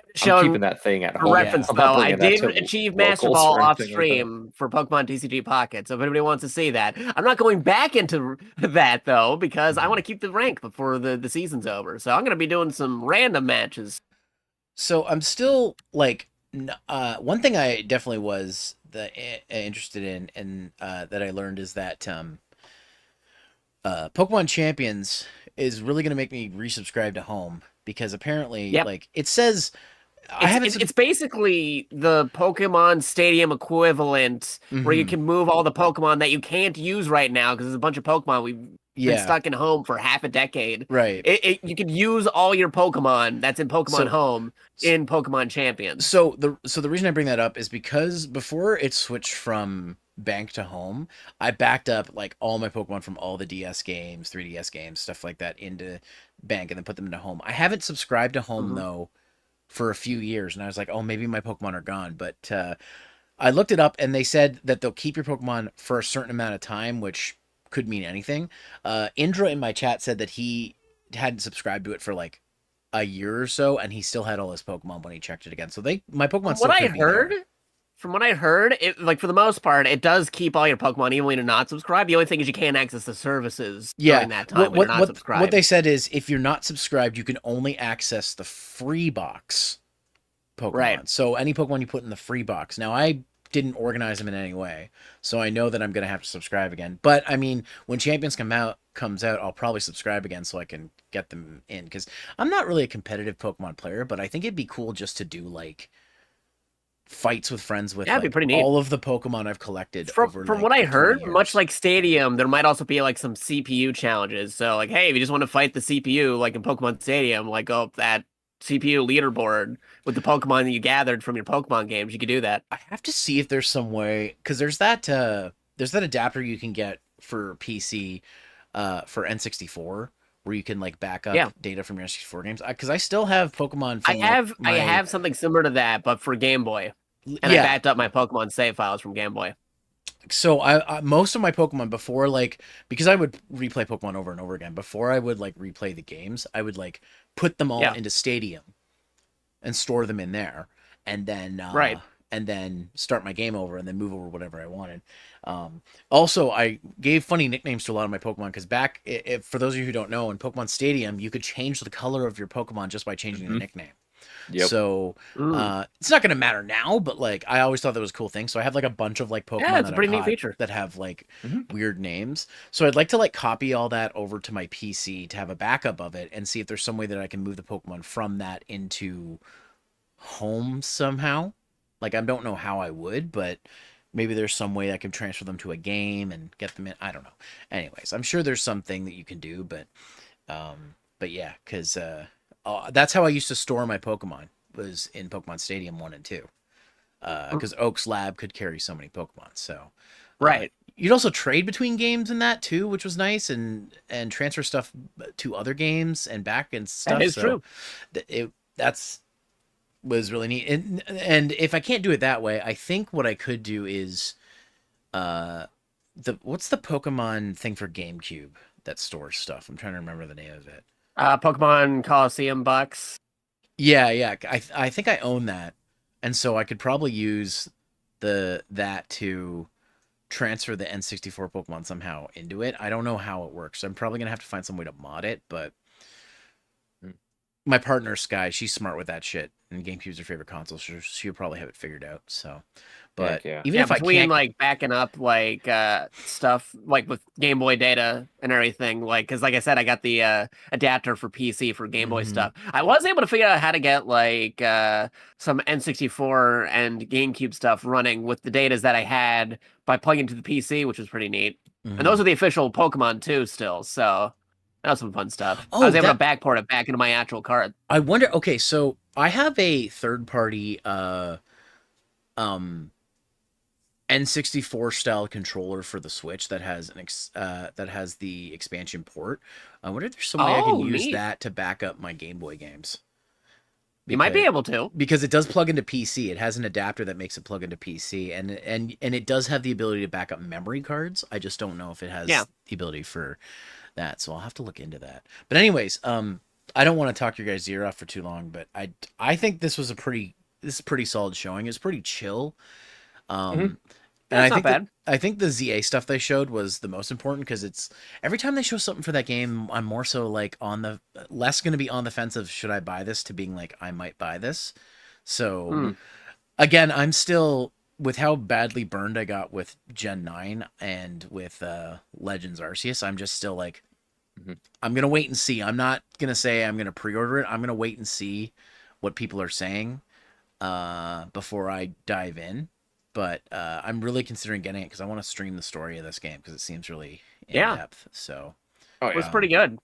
I'm Showing keeping that thing at for home. reference, I'm not though, I bringing that did to achieve Master locals Ball or off anything like that. stream for Pokemon TCG Pocket, so if anybody wants to see that, I'm not going back into that, though, because I want to keep the rank before the season's over. So I'm going to be doing some random matches. So I'm still like, one thing I definitely was interested in, and that I learned is that Pokemon Champions is really going to make me resubscribe to Home because apparently, like it says, It's basically the Pokemon Stadium equivalent where you can move all the Pokemon that you can't use right now because there's a bunch of Pokemon we've been stuck in Home for half a decade. Right. You could use all your Pokemon that's in Pokemon Home in Pokemon Champions. So the reason I bring that up is because before it switched from Bank to Home, I backed up like all my Pokemon from all the DS games, 3DS games, stuff like that into Bank and then put them into Home. I haven't subscribed to Home though for a few years, and I was like, oh, maybe my Pokemon are gone. But I looked it up, and they said that they'll keep your Pokemon for a certain amount of time, which could mean anything. Indra in my chat said that he hadn't subscribed to it for like a year or so, and he still had all his Pokemon when he checked it again. So my Pokemon. From what I heard, it like for the most part, it does keep all your Pokemon even when you're not subscribed. The only thing is you can't access the services during that time when you're not subscribed. What they said is if you're not subscribed, you can only access the free box Pokemon. Right. So any Pokemon you put in the free box. Now I didn't organize them in any way, so I know that I'm gonna have to subscribe again. But I mean, when Champions comes out, I'll probably subscribe again so I can get them in because I'm not really a competitive Pokemon player, but I think it'd be cool just to do like fights with friends with That'd be pretty neat. all of the Pokemon I've collected. From what I heard, much like Stadium, there might also be like some CPU challenges. So like, hey, if you just want to fight the CPU, like in Pokemon Stadium, like go up that CPU leaderboard with the Pokemon that you gathered from your Pokemon games, you could do that. I have to see if there's some way because there's that adapter you can get for PC for N64 where you can like back up data from your N64 games. Because I still have Pokemon. From, I have something similar to that, but for Game Boy. And I backed up my Pokemon save files from Game Boy. So I most of my Pokemon before because I would replay Pokemon over and over again before I would like replay the games, I would like put them all into Stadium and store them in there and then and then start my game over and then move over whatever I wanted. Also, I gave funny nicknames to a lot of my Pokemon because for those of you who don't know, in Pokemon Stadium, you could change the color of your Pokemon just by changing the nickname. Yep. So it's not gonna matter now, but like I always thought that was a cool thing. So I have like a bunch of like Pokemon it's a pretty neat feature that have like weird names. So I'd like to like copy all that over to my PC to have a backup of it and see if there's some way that I can move the Pokemon from that into Home somehow. Like I don't know how I would, but maybe there's some way I can transfer them to a game and get them in. I don't know. Anyways, I'm sure there's something that you can do, but yeah, because that's how I used to store my Pokemon was in Pokemon Stadium 1 and 2. Because Oak's Lab could carry so many Pokemon. So you'd also trade between games in that too, which was nice, and transfer stuff to other games and back and stuff. That is true. That's was really neat. And if I can't do it that way, I think what I could do is what's the Pokemon thing for GameCube that stores stuff? I'm trying to remember the name of it. Pokemon Coliseum Bucks. Yeah. I think I own that, and so I could probably use that to transfer the N64 Pokemon somehow into it. I don't know how it works. I'm probably gonna have to find some way to mod it, but my partner Sky, she's smart with that shit, and GameCube's her favorite console. So she'll probably have it figured out. So, but Heck yeah. even Yeah, if I between can't, like backing up like stuff like with Game Boy data and everything, like because like I said, I got the adapter for PC for Game Boy Mhm. stuff. I was able to figure out how to get like some N64 and GameCube stuff running with the datas that I had by plugging to the PC, which was pretty neat. And those Mhm. are the official Pokemon too, still. So that was some fun stuff. I Oh, was able to that backport it back into my actual card. I wonder. Okay, so I have a third party um N64 style controller for the Switch that has that has the expansion port. I wonder if there's some way I can Oh, use neat. that to back up my Game Boy games. You might be Because able to. because it does plug into PC. It has an adapter that makes it plug into PC, and it does have the ability to back up memory cards. I just don't know if it has Yeah. the ability for that, so I'll have to look into that. But anyways, I don't want to talk your guys' ear off for too long, but I think this was this is a pretty solid showing. It's pretty chill. Um, and That's not bad. I think the ZA stuff they showed was the most important because it's every time they show something for that game, I'm more so like on the less going to be on the fence of should I buy this to being like I might buy this. So Hmm. again, I'm still with how badly burned I got with Gen 9 and with Legends Arceus, I'm just still like I'm going to wait and see. I'm not going to say I'm going to pre-order it. I'm going to wait and see what people are saying before I dive in. But I'm really considering getting it because I want to stream the story of this game because it seems really in Yeah. depth. So Oh It was yeah. pretty good.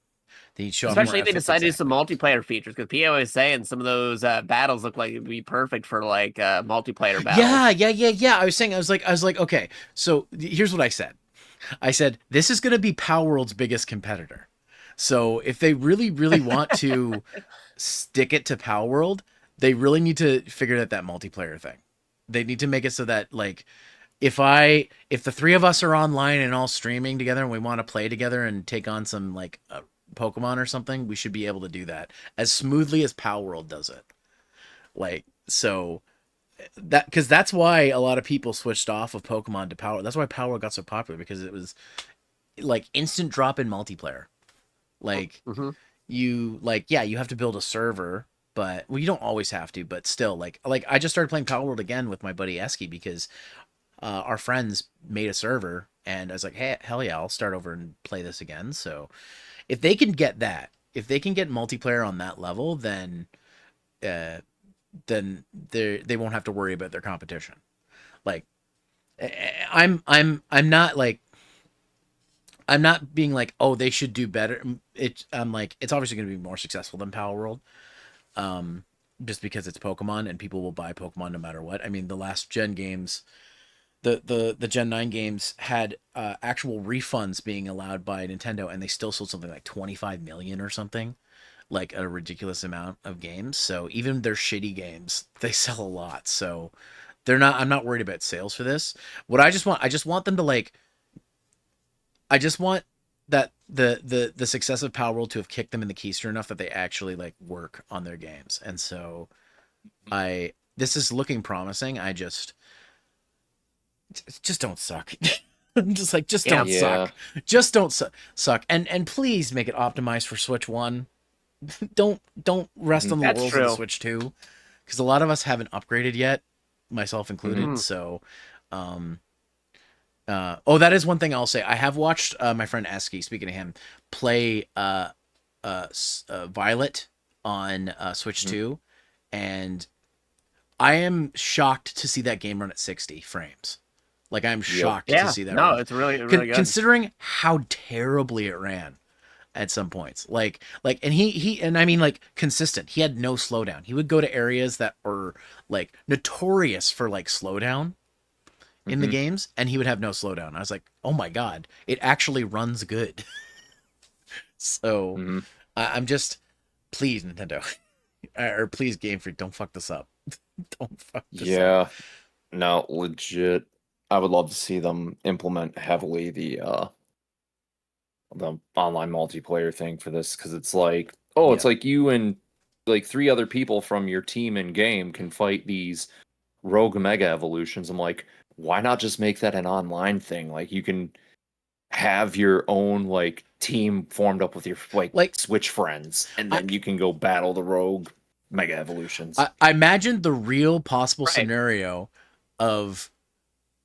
they show off Especially more if they efforts, decide to do some exactly. multiplayer features, because PA was saying some of those battles look like it'd be perfect for like multiplayer Yeah, battles. yeah. I was like, okay. So here's what I said. I said this is going to be Power World's biggest competitor. So if they really, really want to stick it to Power World, they really need to figure out that multiplayer thing. They need to make it so that like if the three of us are online and all streaming together and we want to play together and take on some like Pokemon or something, we should be able to do that as smoothly as Power World does it. Like so that because that's why a lot of people switched off of Pokemon to Power. That's why Power World got so popular because it was like instant drop in multiplayer. Like Mm-hmm. you like yeah you have to build a server but well you don't always have to but still like I just started playing Power World again with my buddy Eski because our friends made a server and I was like hey hell yeah I'll start over and play this again. So if they can get that, if they can get multiplayer on that level, uh they won't have to worry about their competition. Like I'm not like I'm not being like, oh, they should do better. I'm like, it's obviously going to be more successful than Power World, just because it's Pokemon and people will buy Pokemon no matter what. I mean, the last gen games, the Gen 9 games had actual refunds being allowed by Nintendo, and they still sold something like 25 million or something, like a ridiculous amount of games. So even their shitty games, they sell a lot. So they're not. I'm not worried about sales for this. What I just want them to like I just want that the success of Power World to have kicked them in the keister enough that they actually like work on their games. And so I this is looking promising. I just don't suck. I'm just like just Yeah. don't Yeah. suck. Just don't suck. And please make it optimized for Switch 1. Don't rest on the That's laurels of the true. Switch 2 because a lot of us haven't upgraded yet, myself included. Mhm. So um oh, that is one thing I'll say. I have watched my friend Eski, speaking of him, play Violet on Switch 2, and I am shocked to see that game run at 60 frames. Like, I'm shocked to Yeah. see that No, run. it's really good. Considering how terribly it ran at some points. And he and I mean like consistent. He had no slowdown. He would go to areas that were like notorious for like slowdown in the games and he would have no slowdown. I was like, oh my god, it actually runs good. So I'm just please Nintendo or please Game Freak, don't fuck this up. Don't fuck this up. Yeah. No, legit. I would love to see them implement heavily the online multiplayer thing for this because it's like, oh, it's Yeah. like you and like 3 other people from your team in game can fight these rogue mega evolutions. I'm like, why not just make that an online thing? Like you can have your own like team formed up with your Like Switch friends, and I, then you can go battle the rogue Mega Evolutions. I imagine the real possible Right. scenario of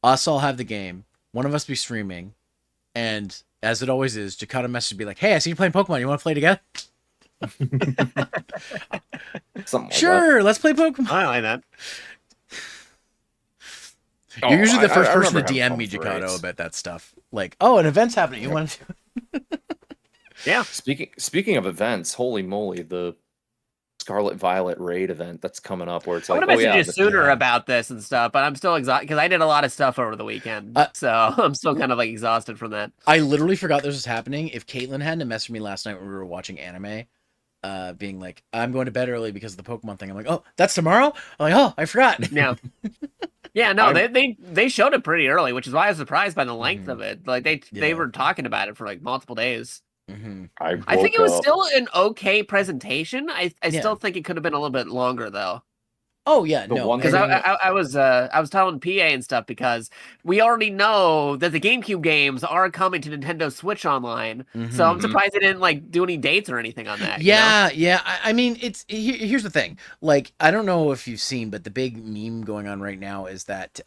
us all have the game, one of us be streaming, and as it always is, Jakata message be like, "Hey, I see you playing Pokemon. You want to play together?" Something like Sure, let's play Pokemon. I like that. that. You're usually the first I person to remember having DM me, fun with Jakado, raids. about that stuff. Like, oh, an event's happening. You want to? Yeah. Speaking of events, holy moly, the Scarlet Violet raid event that's coming up, where it's I like, would have oh messaged yeah, you sooner about this and stuff, but I'm still exhausted because I did a lot of stuff over the weekend. So I'm still kind of like exhausted from that. I literally forgot this was happening. If Caitlin hadn't messaged me last night when we were watching anime, being like, I'm going to bed early because of the Pokemon thing. I'm like, oh, that's tomorrow? I'm like, oh, I forgot. Yeah. Yeah, no, they showed it pretty early, which is why I was surprised by the length of it. Like they were talking about it for like multiple days. I think it was still an okay presentation. I still think it could have been a little bit longer though. Oh yeah, The no, one Because thing- I was telling PA and stuff because we already know that the GameCube games are coming to Nintendo Switch Online. So I'm surprised they didn't like do any dates or anything on that. Yeah, yeah. I mean, here's the thing. Like, I don't know if you've seen, but the big meme going on right now is that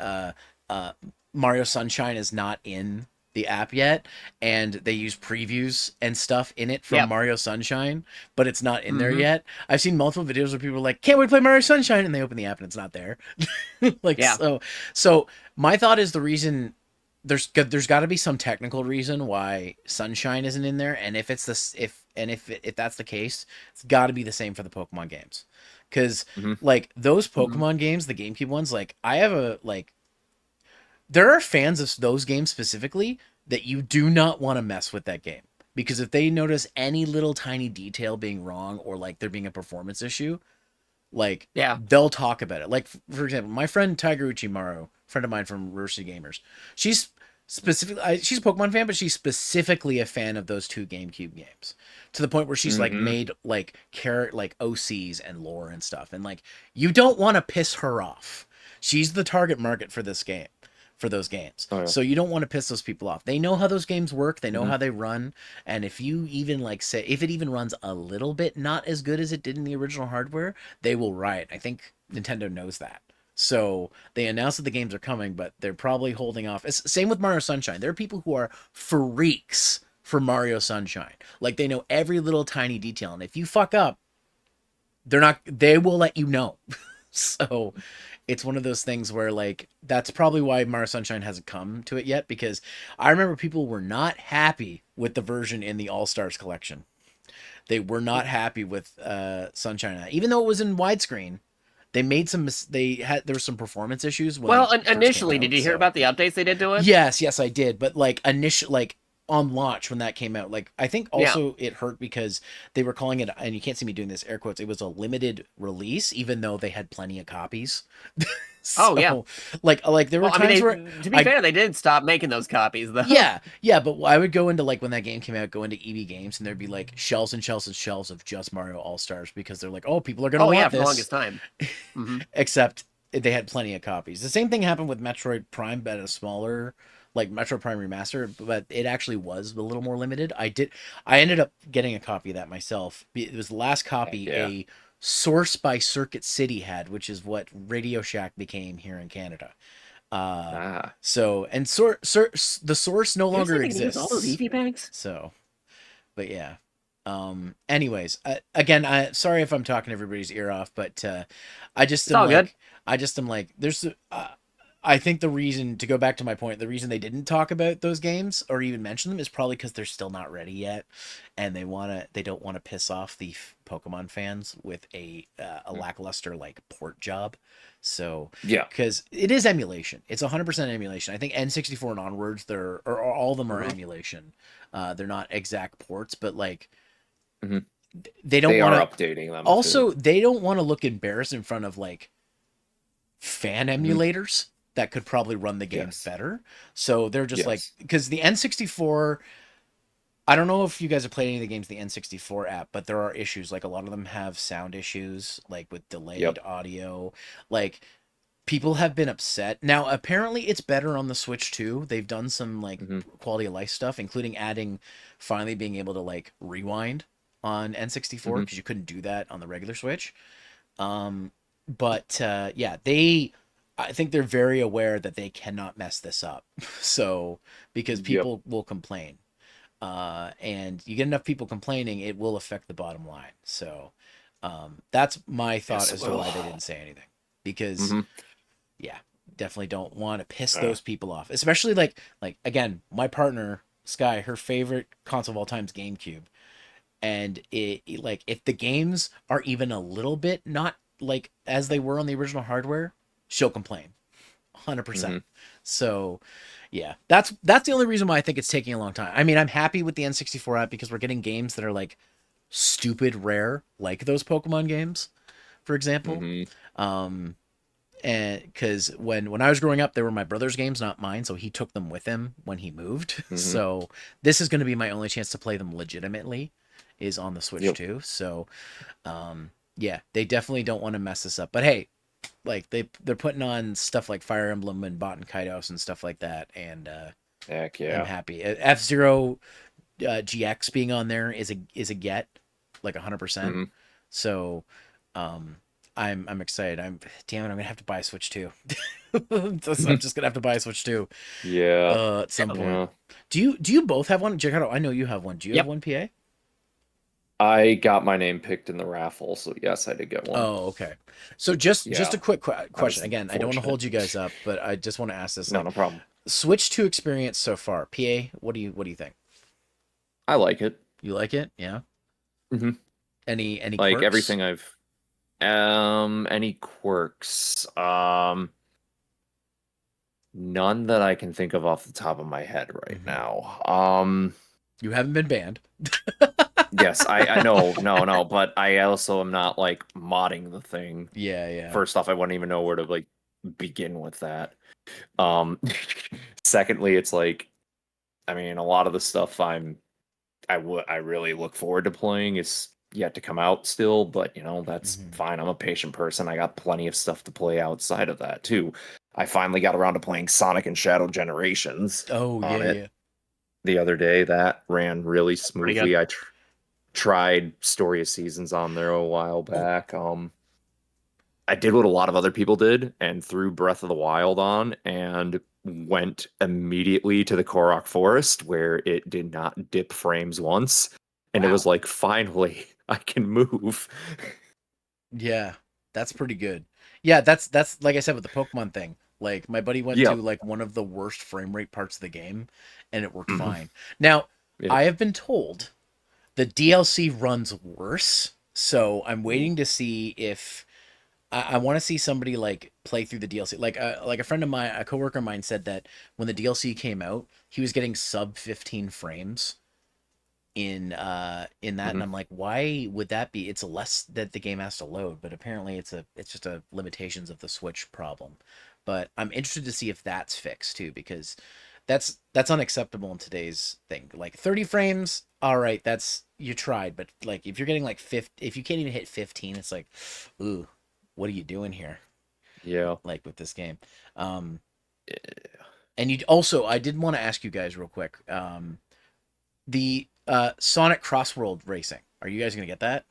Mario Sunshine is not in the app yet, and they use previews and stuff in it from Mario Sunshine, but it's not in there yet. I've seen multiple videos where people are like, "Can't wait to play Mario Sunshine," and they open the app and it's not there. Like, so my thought is the reason there's got to be some technical reason why Sunshine isn't in there, and if it's this if that's the case, it's got to be the same for the Pokemon games, because like those Pokemon games, the GameCube ones, like I have a like. There are fans of those games specifically that you do not want to mess with that game, because if they notice any little tiny detail being wrong or like there being a performance issue, like they'll talk about it. Like for example, my friend Tiger Uchimaru, friend of mine from Rursi Gamers, she's specifically she's a Pokemon fan, but she's specifically a fan of those two GameCube games, to the point where she's like made like OCs and lore and stuff, and like you don't want to piss her off. She's the target market for this game. For those games. So you don't want to piss those people off. They know how those games work. They know how they run. And if you even like say, if it even runs a little bit not as good as it did in the original hardware, they will riot. I think Nintendo knows that. So they announced that the games are coming, but they're probably holding off. Same with Mario Sunshine. There are people who are freaks for Mario Sunshine. Like they know every little tiny detail. And if you fuck up, they will let you know. So it's one of those things where like that's probably why Mario Sunshine hasn't come to it yet, because I remember people were not happy with the version in the All-Stars collection. They were not happy with Sunshine, even though it was in widescreen. They made there were some performance issues. Well, initially, did you hear about the updates they did to it? Yes, I did. But like on launch when that came out, like I think also it hurt because they were calling it, and you can't see me doing this air quotes, it was a limited release, even though they had plenty of copies. Like there were times where, to be fair, they did stop making those copies though. Yeah, but I would go into like when that game came out, go into EB Games, and there'd be like shelves and shelves and shelves of just Mario All Stars, because they're like, oh, people are gonna want for this. the longest time. Except they had plenty of copies. The same thing happened with Metroid Prime, but at a smaller, like Metroid Prime Remaster, but it actually was a little more limited. I ended up getting a copy of that myself. It was the last copy a Source by Circuit City had, which is what Radio Shack became here in Canada. So, and the Source no longer exists. All those Eevee bags. So, but yeah. Anyways, again, sorry if I'm talking everybody's ear off, but I just am like, there's I think the reason, to go back to my point, the reason they didn't talk about those games or even mention them is probably because they're still not ready yet, and they don't want to piss off the Pokemon fans with a lackluster like port job. So because it is emulation, it's 100% emulation. I think N64 and onwards, all of them are emulation. They're not exact ports, but like they are updating them. Also, they don't want to look embarrassed in front of like fan emulators that could probably run the games better. So they're just like, because the N64, I don't know if you guys have played any of the games, the N64 app, but there are issues. Like a lot of them have sound issues, like with delayed audio. Like People have been upset. Now, apparently, it's better on the Switch too. They've done some like quality of life stuff, including adding finally being able to like rewind on N64 because you couldn't do that on the regular Switch. But yeah, I think they're very aware that they cannot mess this up. So because people will complain, and you get enough people complaining, it will affect the bottom line. So that's my thought as to why they didn't say anything because. Yeah, definitely don't want to piss those people off. Especially like again, my partner Sky, her favorite console of all time is GameCube, and like if the games are even a little bit not like as they were on the original hardware, she'll complain, 100%. So, yeah, that's the only reason why I think it's taking a long time. I mean, I'm happy with the N64 app because we're getting games that are like stupid rare, like those Pokemon games, for example. And because when I was growing up, they were my brother's games, not mine, so he took them with him when he moved. So this is going to be my only chance to play them legitimately, is on the Switch too. So, yeah, they definitely don't want to mess this up. But hey, like they're putting on stuff like Fire Emblem and Bot and Kaidos and stuff like that, and heck yeah, I'm happy. F-Zero GX being on there is a get, like 100%. So, I'm excited. Damn it, I'm gonna have to buy a Switch 2. I'm just gonna have to buy a Switch 2. Yeah. At some point. Do you both have one? Giancarlo, I know you have one. Do you have one, PA? I got my name picked in the raffle, so yes, I did get one. Oh, okay. So just a quick question. Again, I don't want to hold you guys up, but I just want to ask this. No, no problem. Switch 2 experience so far. PA, what do you think? I like it. You like it? Yeah. Any like quirks? everything I've any quirks? None that I can think of off the top of my head right now. You haven't been banned. Yes, I know, no, but I also am not like modding the thing. Yeah. First off, I wouldn't even know where to like begin with that. Secondly, it's like, I mean, a lot of the stuff I really look forward to playing is yet to come out still, but you know, that's fine. I'm a patient person. I got plenty of stuff to play outside of that too. I finally got around to playing Sonic and Shadow Generations. Oh, yeah. The other day. That ran really smoothly. I tried Story of Seasons on there a while back. I did what a lot of other people did and threw Breath of the Wild on and went immediately to the Korok Forest where it did not dip frames once. And it was like, finally, I can move. Yeah, that's pretty good. Yeah, that's like I said with the Pokemon thing. Like my buddy went to like one of the worst frame rate parts of the game, and it worked fine. Now, I have been told the DLC runs worse, so I'm waiting to see if I want to see somebody like play through the DLC. Like a friend of mine, a coworker of mine, said that when the DLC came out, he was getting sub 15 frames in that, and I'm like, why would that be? It's less that the game has to load, but apparently it's just a limitations of the Switch problem. But I'm interested to see if that's fixed too, because that's unacceptable in today's thing. Like 30 frames, all right, that's you tried, but like if you're getting like if you can't even hit 15, it's like, ooh, what are you doing here? Yeah, like with this game. And you also, I did want to ask you guys real quick, the Sonic Crossworld Racing. Are you guys gonna get that?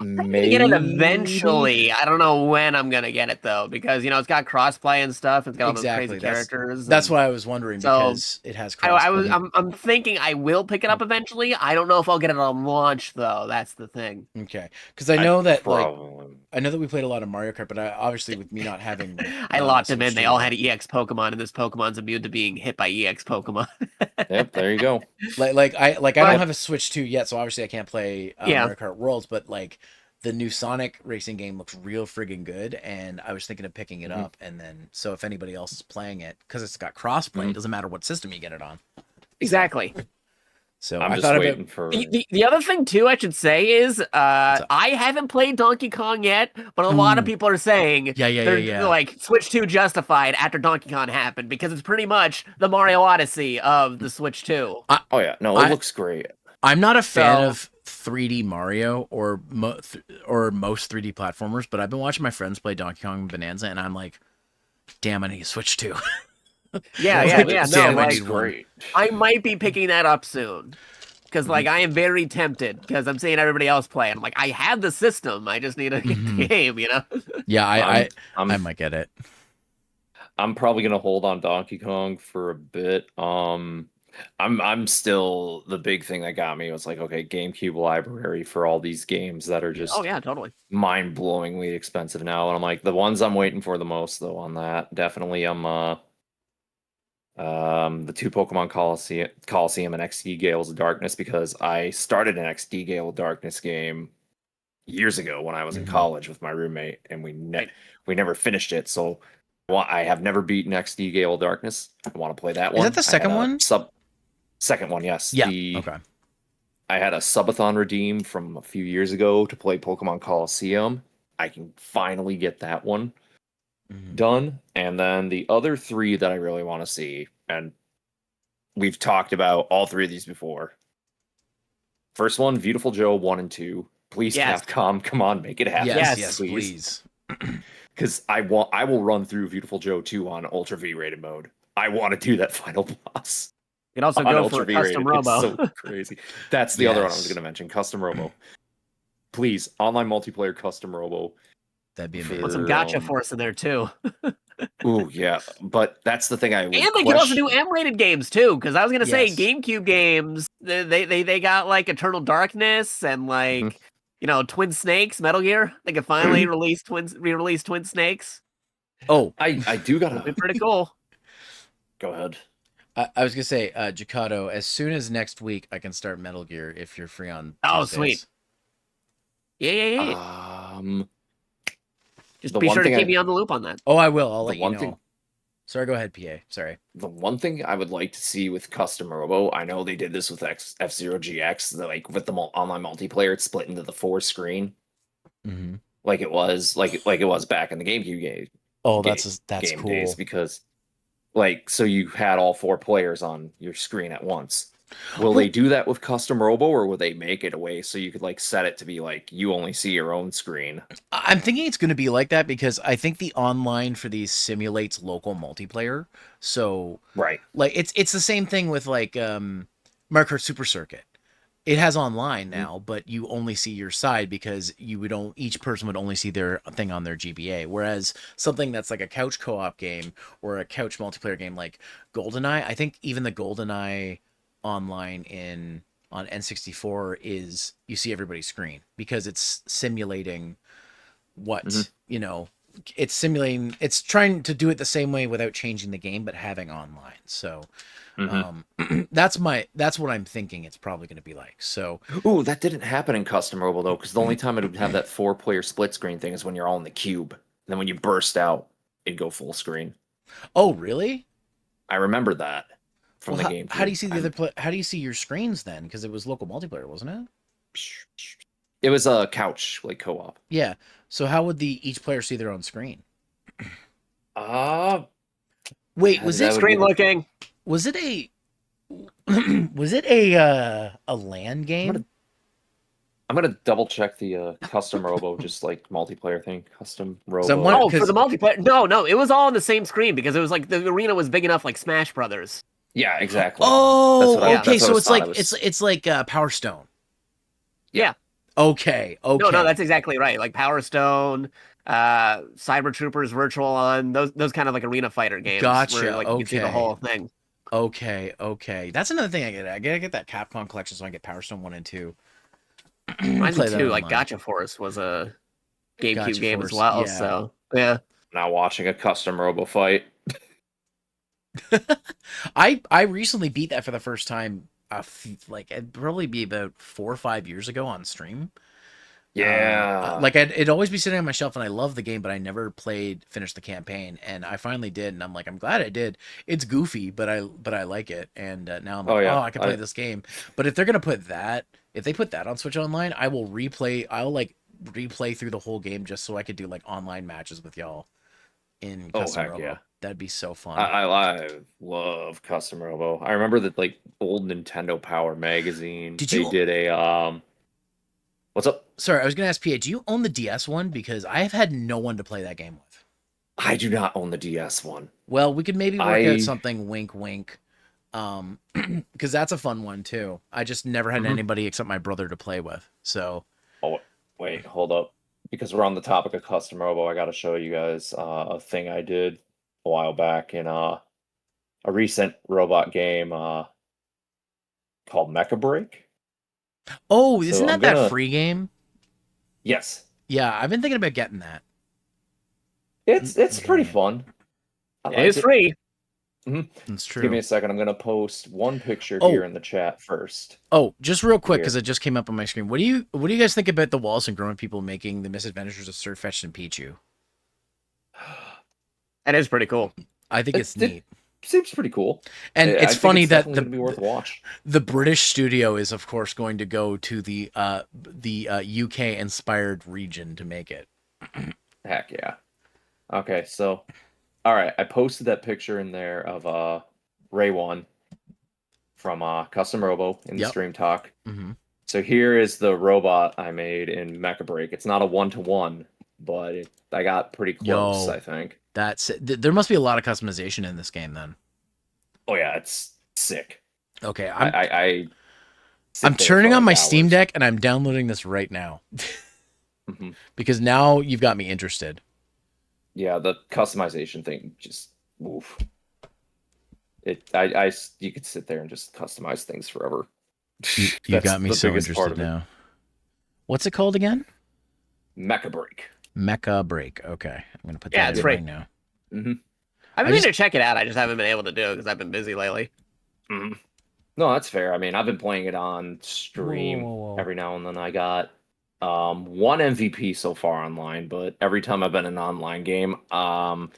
Maybe get it eventually. I don't know when I'm gonna get it though, because you know it's got crossplay and stuff. It's got all those crazy characters. That's why I was wondering, because it has crossplay. I'm thinking I will pick it up eventually. I don't know if I'll get it on launch though. That's the thing. Okay, because I know that I know that we played a lot of Mario Kart, but obviously with me not having, I locked them in. They all had EX Pokemon, and this Pokemon's immune to being hit by EX Pokemon. Yep, there you go. I don't have a Switch 2 yet, so obviously I can't play Mario Kart Worlds, but like the new Sonic racing game looks real friggin' good, and I was thinking of picking it up, and then so if anybody else is playing it, because it's got crossplay, it doesn't matter what system you get it on. Exactly. So I'm just waiting for the other thing too. I should say is I haven't played Donkey Kong yet, but a lot of people are saying they're like Switch 2 justified after Donkey Kong happened, because it's pretty much the Mario Odyssey of the Switch 2. Oh yeah, no, it looks great. I'm not a fan of 3D Mario or most 3D platformers, but I've been watching my friends play Donkey Kong Bonanza, and I'm like, damn, I need to Switch too. Yeah, Like, yeah. No, damn, I like need one. Great. I might be picking that up soon. Because like Mm-hmm. I am very tempted because I'm seeing everybody else play. And I'm like, I have the system. I just need to get the game, you know? Yeah, I'm I I'm might get it. I'm probably gonna hold on Donkey Kong for a bit. I'm still the big thing that got me was like, okay, GameCube library for all these games that are Oh just yeah, totally. mind-blowingly expensive now. And I'm like, the ones I'm waiting for the most though on that, definitely the two Pokemon Coliseum and XD Gales of Darkness, because I started an XD Gale of Darkness game years ago when I was in Mhm. college with my roommate, and Right. we never finished it. So I have never beaten XD Gale of Darkness. I want to play that Is one. that the I had second a one? second one, yes. Yeah. Okay. I had a subathon redeem from a few years ago to play Pokemon Coliseum. I can finally get that one Mhm. done. And then the other three that I really want to see, and we've talked about all three of these before. First one, Beautiful Joe 1 and 2. Please, Yes. Capcom, come on, make it happen. Yes, Yes. yes, please. Because I will run through Beautiful Joe 2 on Ultra V rated mode. I want to do that final boss You can also on go Ultra for a V custom rated. It's robo. so crazy. That's the other one I was Yes. going to mention, Custom Robo. Please, online multiplayer Custom Robo. That'd be For, Want amazing. some gotcha um, force in there too. Ooh, yeah, but that's the thing I would And they can also question. do M-rated games too, because I was gonna say Yes. GameCube games. They got like Eternal Darkness and like Twin Snakes, Metal Gear. They could finally re-release Twin Snakes. Oh, I do That'd be gotta pretty cool. go ahead. I was gonna say, Jacato, as soon as next week I can start Metal Gear if you're free on Oh, Tuesdays. sweet. Yeah. Just The be one sure to thing keep me on the loop on that. Oh, I will. I'll the let you one know. thing Sorry, go ahead, PA. Sorry. the one thing I would like to see with Custom Robo, I know they did this with F-Zero GX, like with the online multiplayer, it's split into the 4 screen, Mm-hmm. like it was back in the GameCube Oh, game that's game cool. days, because so you had all 4 players on your screen at once. Will they do that with Custom Robo, or will they make it a way so you could like set it to be like you only see your own screen? I'm thinking it's going to be like that because I think the online for these simulates local multiplayer. So, Right. like, it's the same thing with like Mario Kart Super Circuit. It has online now, but you only see your side because each person would only see their thing on their GBA. Whereas something that's like a couch co-op game or a couch multiplayer game like GoldenEye, I think even the GoldenEye online on N64 is you see everybody's screen because it's simulating what, it's trying to do it the same way without changing the game but having online. So that's what I'm thinking it's probably going to be like. So Ooh, that didn't happen in Custom Robo though, because the only time it would have that 4-player split screen thing is when you're all in the cube. And then when you burst out, it'd go full screen. oh really? I remember that from Well, the GameCube. how do you see the other how do you see your screens then, because it was local multiplayer, wasn't it? It was a couch like co-op. Yeah, so how would each player see their own screen? Wait, was it Screen looking? was it a was it a LAN game? I'm gonna double check the Custom Robo, just like multiplayer thing. Custom Robo. Oh, for the multiplayer? No, it was all on the same screen because it was like the arena was big enough, like Smash Brothers. Yeah, exactly. Oh, okay, that's what so I it's thought. like it's like Power Stone. Yeah. Okay. No, that's exactly right. Like Power Stone, Cyber Troopers, Virtual On, those kind of like arena fighter games. Gotcha. Where, like, you can see the whole thing. Okay. That's another thing I get. I gotta get that Capcom collection so I can get Power Stone 1 and 2. Reminds me Play that too, like online. Gotcha Force was a GameCube Gotcha game Force, as well. yeah. So yeah. Now watching a Custom Robo fight. I recently beat that for the first time. Like it'd probably be about 4 or 5 years ago on stream. Yeah. Like it'd always be sitting on my shelf, and I love the game, but I never finished the campaign, and I finally did, and I'm like, I'm glad I did. It's goofy, but I like it, and now I'm like, I can play this game. But if they're gonna if they put that on Switch Online, I'll like replay through the whole game just so I could do like online matches with y'all in Custom Robo. Yeah. That'd be so fun. I love Custom Robo. I remember that like old Nintendo Power magazine. They did a What's up? Sorry, I was gonna ask PA, do you own the DS one? Because I have had no one to play that game with. I do not own the DS one. Well, we could maybe work out I something, wink wink. Because that's a fun one too. I just never had anybody except my brother to play with. So Oh, wait, hold up. Because we're on the topic of custom robo, I got to show you guys a thing I did a while back in a recent robot game called Mecha Break. oh, So isn't I'm that gonna free game? yes, Yeah, I've been thinking about getting that. it's pretty fun. I It is liked free. It's Give me true. a second. I'm gonna post one picture Oh. here in the chat first. Oh, just real quick, Here. because it just came up on my screen. What do you guys think about the Wallace and Gromit people making the Misadventures of Sirfetch'd and Pichu? That is pretty cool. I think it's It neat. seems pretty cool. And I it's think funny that definitely gonna be worth a watch. the British studio is, of course, going to go to the UK inspired region to make it. Heck yeah. Okay, so all right, I posted that picture in there of Ray One from Custom Robo in the Yep. stream talk. Mm-hmm. So here is the robot I made in Mecha Break. It's not a 1-to-1, but I got pretty close, Yo. I think. There must be a lot of customization in this game then. Oh yeah, it's sick. Okay, I sit I'm there turning for on like my Steam hours. Deck and I'm downloading this right now Mhm. because now you've got me interested. Yeah, the customization thing just oof. You could sit there and just customize things forever. You That's got me the so biggest part interested of it. now. What's it called again? Mecha Break. Mecha Break. Okay, I'm gonna put that Yeah, in it's right free. now. Mm-hmm. I've I been just- to check it out. I just haven't been able to do it because I've been busy lately. Mm-hmm. No, that's fair. I mean, I've been playing it on stream Whoa. every now and then. I got one MVP so far online, but every time I've been in an online game, I've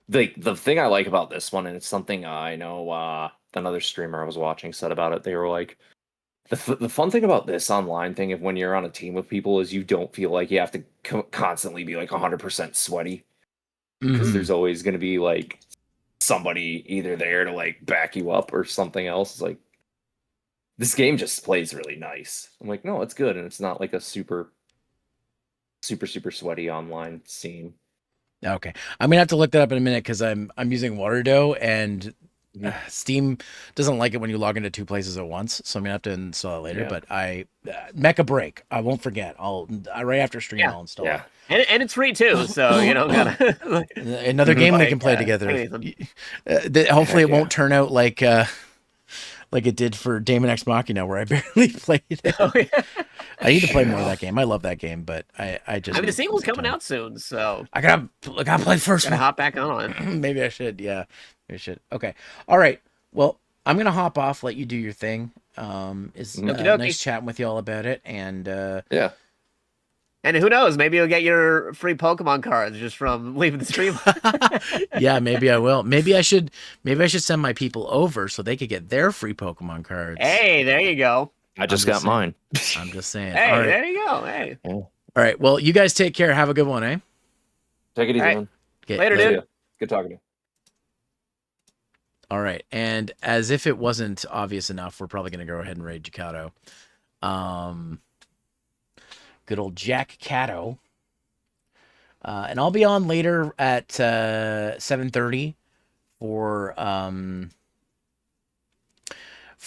the thing I like about this one, and it's something I know another streamer I was watching said about it. They were like, the fun thing about this online thing, if when you're on a team with people, is you don't feel like you have to constantly be like 100% sweaty because Mhm. there's always going to be like somebody either there to like back you up or something else. It's like this game just plays really nice. I'm like, no, it's good, and it's not like a super sweaty online scene. Okay, I'm gonna have to look that up in a minute because I'm using Waterdough and Steam doesn't like it when you log into two places at once, so I'm gonna have to install it later. Yeah. But Mecha Break, I won't forget. I'll right after stream Yeah. I'll install Yeah. And it's free too, so you don't gotta. it. Another game we Like, can play yeah, together. anything. Hopefully, it Heck yeah. won't turn out like it did for Daemon X Machina, where I barely played it. Oh, yeah. I need to play more of that game. I love that game, but I just I mean, the need sequel's some coming time. out soon, so I gotta play the first gotta one. hop back on it. Maybe I should. Yeah, maybe I should. Okay. All right. Well, I'm gonna hop off. Let you do your thing. It's Okie dokie. nice chatting with you all about it. And Yeah. And who knows? Maybe you'll get your free Pokemon cards just from leaving the stream. yeah, maybe I will. Maybe I should send my people over so they could get their free Pokemon cards. Hey, there you go. I just I'm got just mine. I'm just saying. Hey, all right. there you go. Hey. All right. Well, you guys take care. Have a good one, eh? Take it easy, All right. man. Okay, Later, See dude. ya. Good talking to you. All right. And as if it wasn't obvious enough, we're probably going to go ahead and raid Jacato. Good old Jack Cato. And I'll be on later at 7:30 for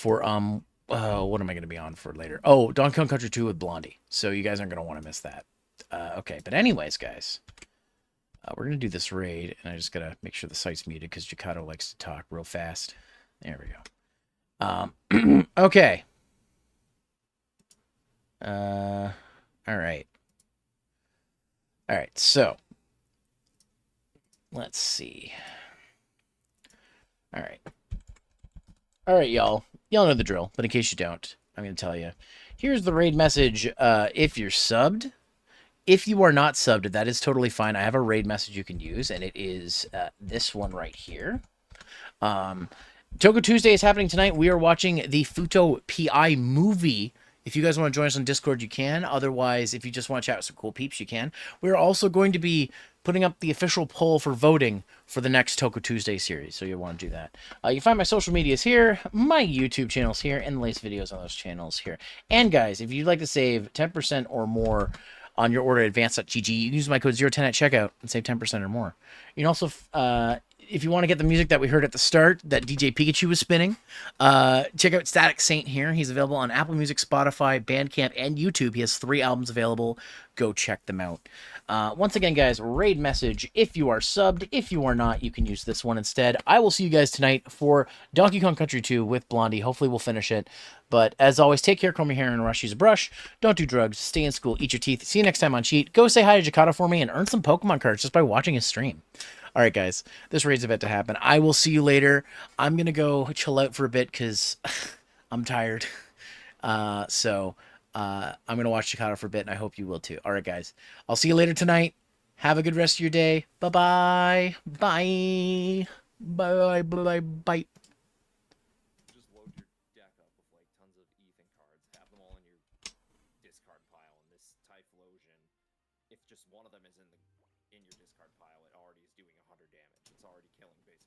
what am I going to be on for later? Oh, Donkey Kong Country 2 with Blondie. So you guys aren't going to want to miss that. Okay, but anyways, guys, we're going to do this raid, and I just got to make sure the site's muted because Jacato likes to talk real fast. There we go. Okay. All right. All right, so let's see. All right, y'all. Y'all know the drill, but in case you don't, I'm going to tell you. Here's the raid message. If you're subbed, if you are not subbed, that is totally fine. I have a raid message you can use, and it is this one right here. Togo Tuesday is happening tonight. We are watching the Futo PI movie If you guys want to join us on Discord, you can. Otherwise, if you just want to chat with some cool peeps, you can. We're also going to be putting up the official poll for voting for the next Toko Tuesday series, so you'll want to do that. You can find my social medias here, my YouTube channels here, and the latest videos on those channels here. And guys, if you'd like to save 10% or more on your order at advance.gg, you can use my code 010 at checkout and save 10% or more. You can also, if you want to get the music that we heard at the start that DJ Pikachu was spinning, check out Static Saint here. He's available on Apple Music, Spotify, Bandcamp, and YouTube. He has 3 albums available. Go check them out. Once again, guys, raid message. If you are subbed, if you are not, you can use this one instead. I will see you guys tonight for Donkey Kong Country 2 with Blondie. Hopefully we'll finish it. But as always, take care, comb your hair, and rush, use a brush. Don't do drugs, stay in school, eat your teeth. See you next time on Cheat. Go say hi to Jakata for me and earn some Pokemon cards just by watching his stream. All right, guys, this raid's about to happen. I will see you later. I'm going to go chill out for a bit because I'm tired. So I'm going to watch Jakata for a bit, and I hope you will too. All right, guys, I'll see you later tonight. Have a good rest of your day. Bye-bye. Bye. Bye. Bye. Bye. Bye. Just load your deck up with like tons of Ethan cards, have them all in your discard pile, and this Typhlosion, if just one of them is in your discard pile, it already is doing 100 damage. It's already killing basically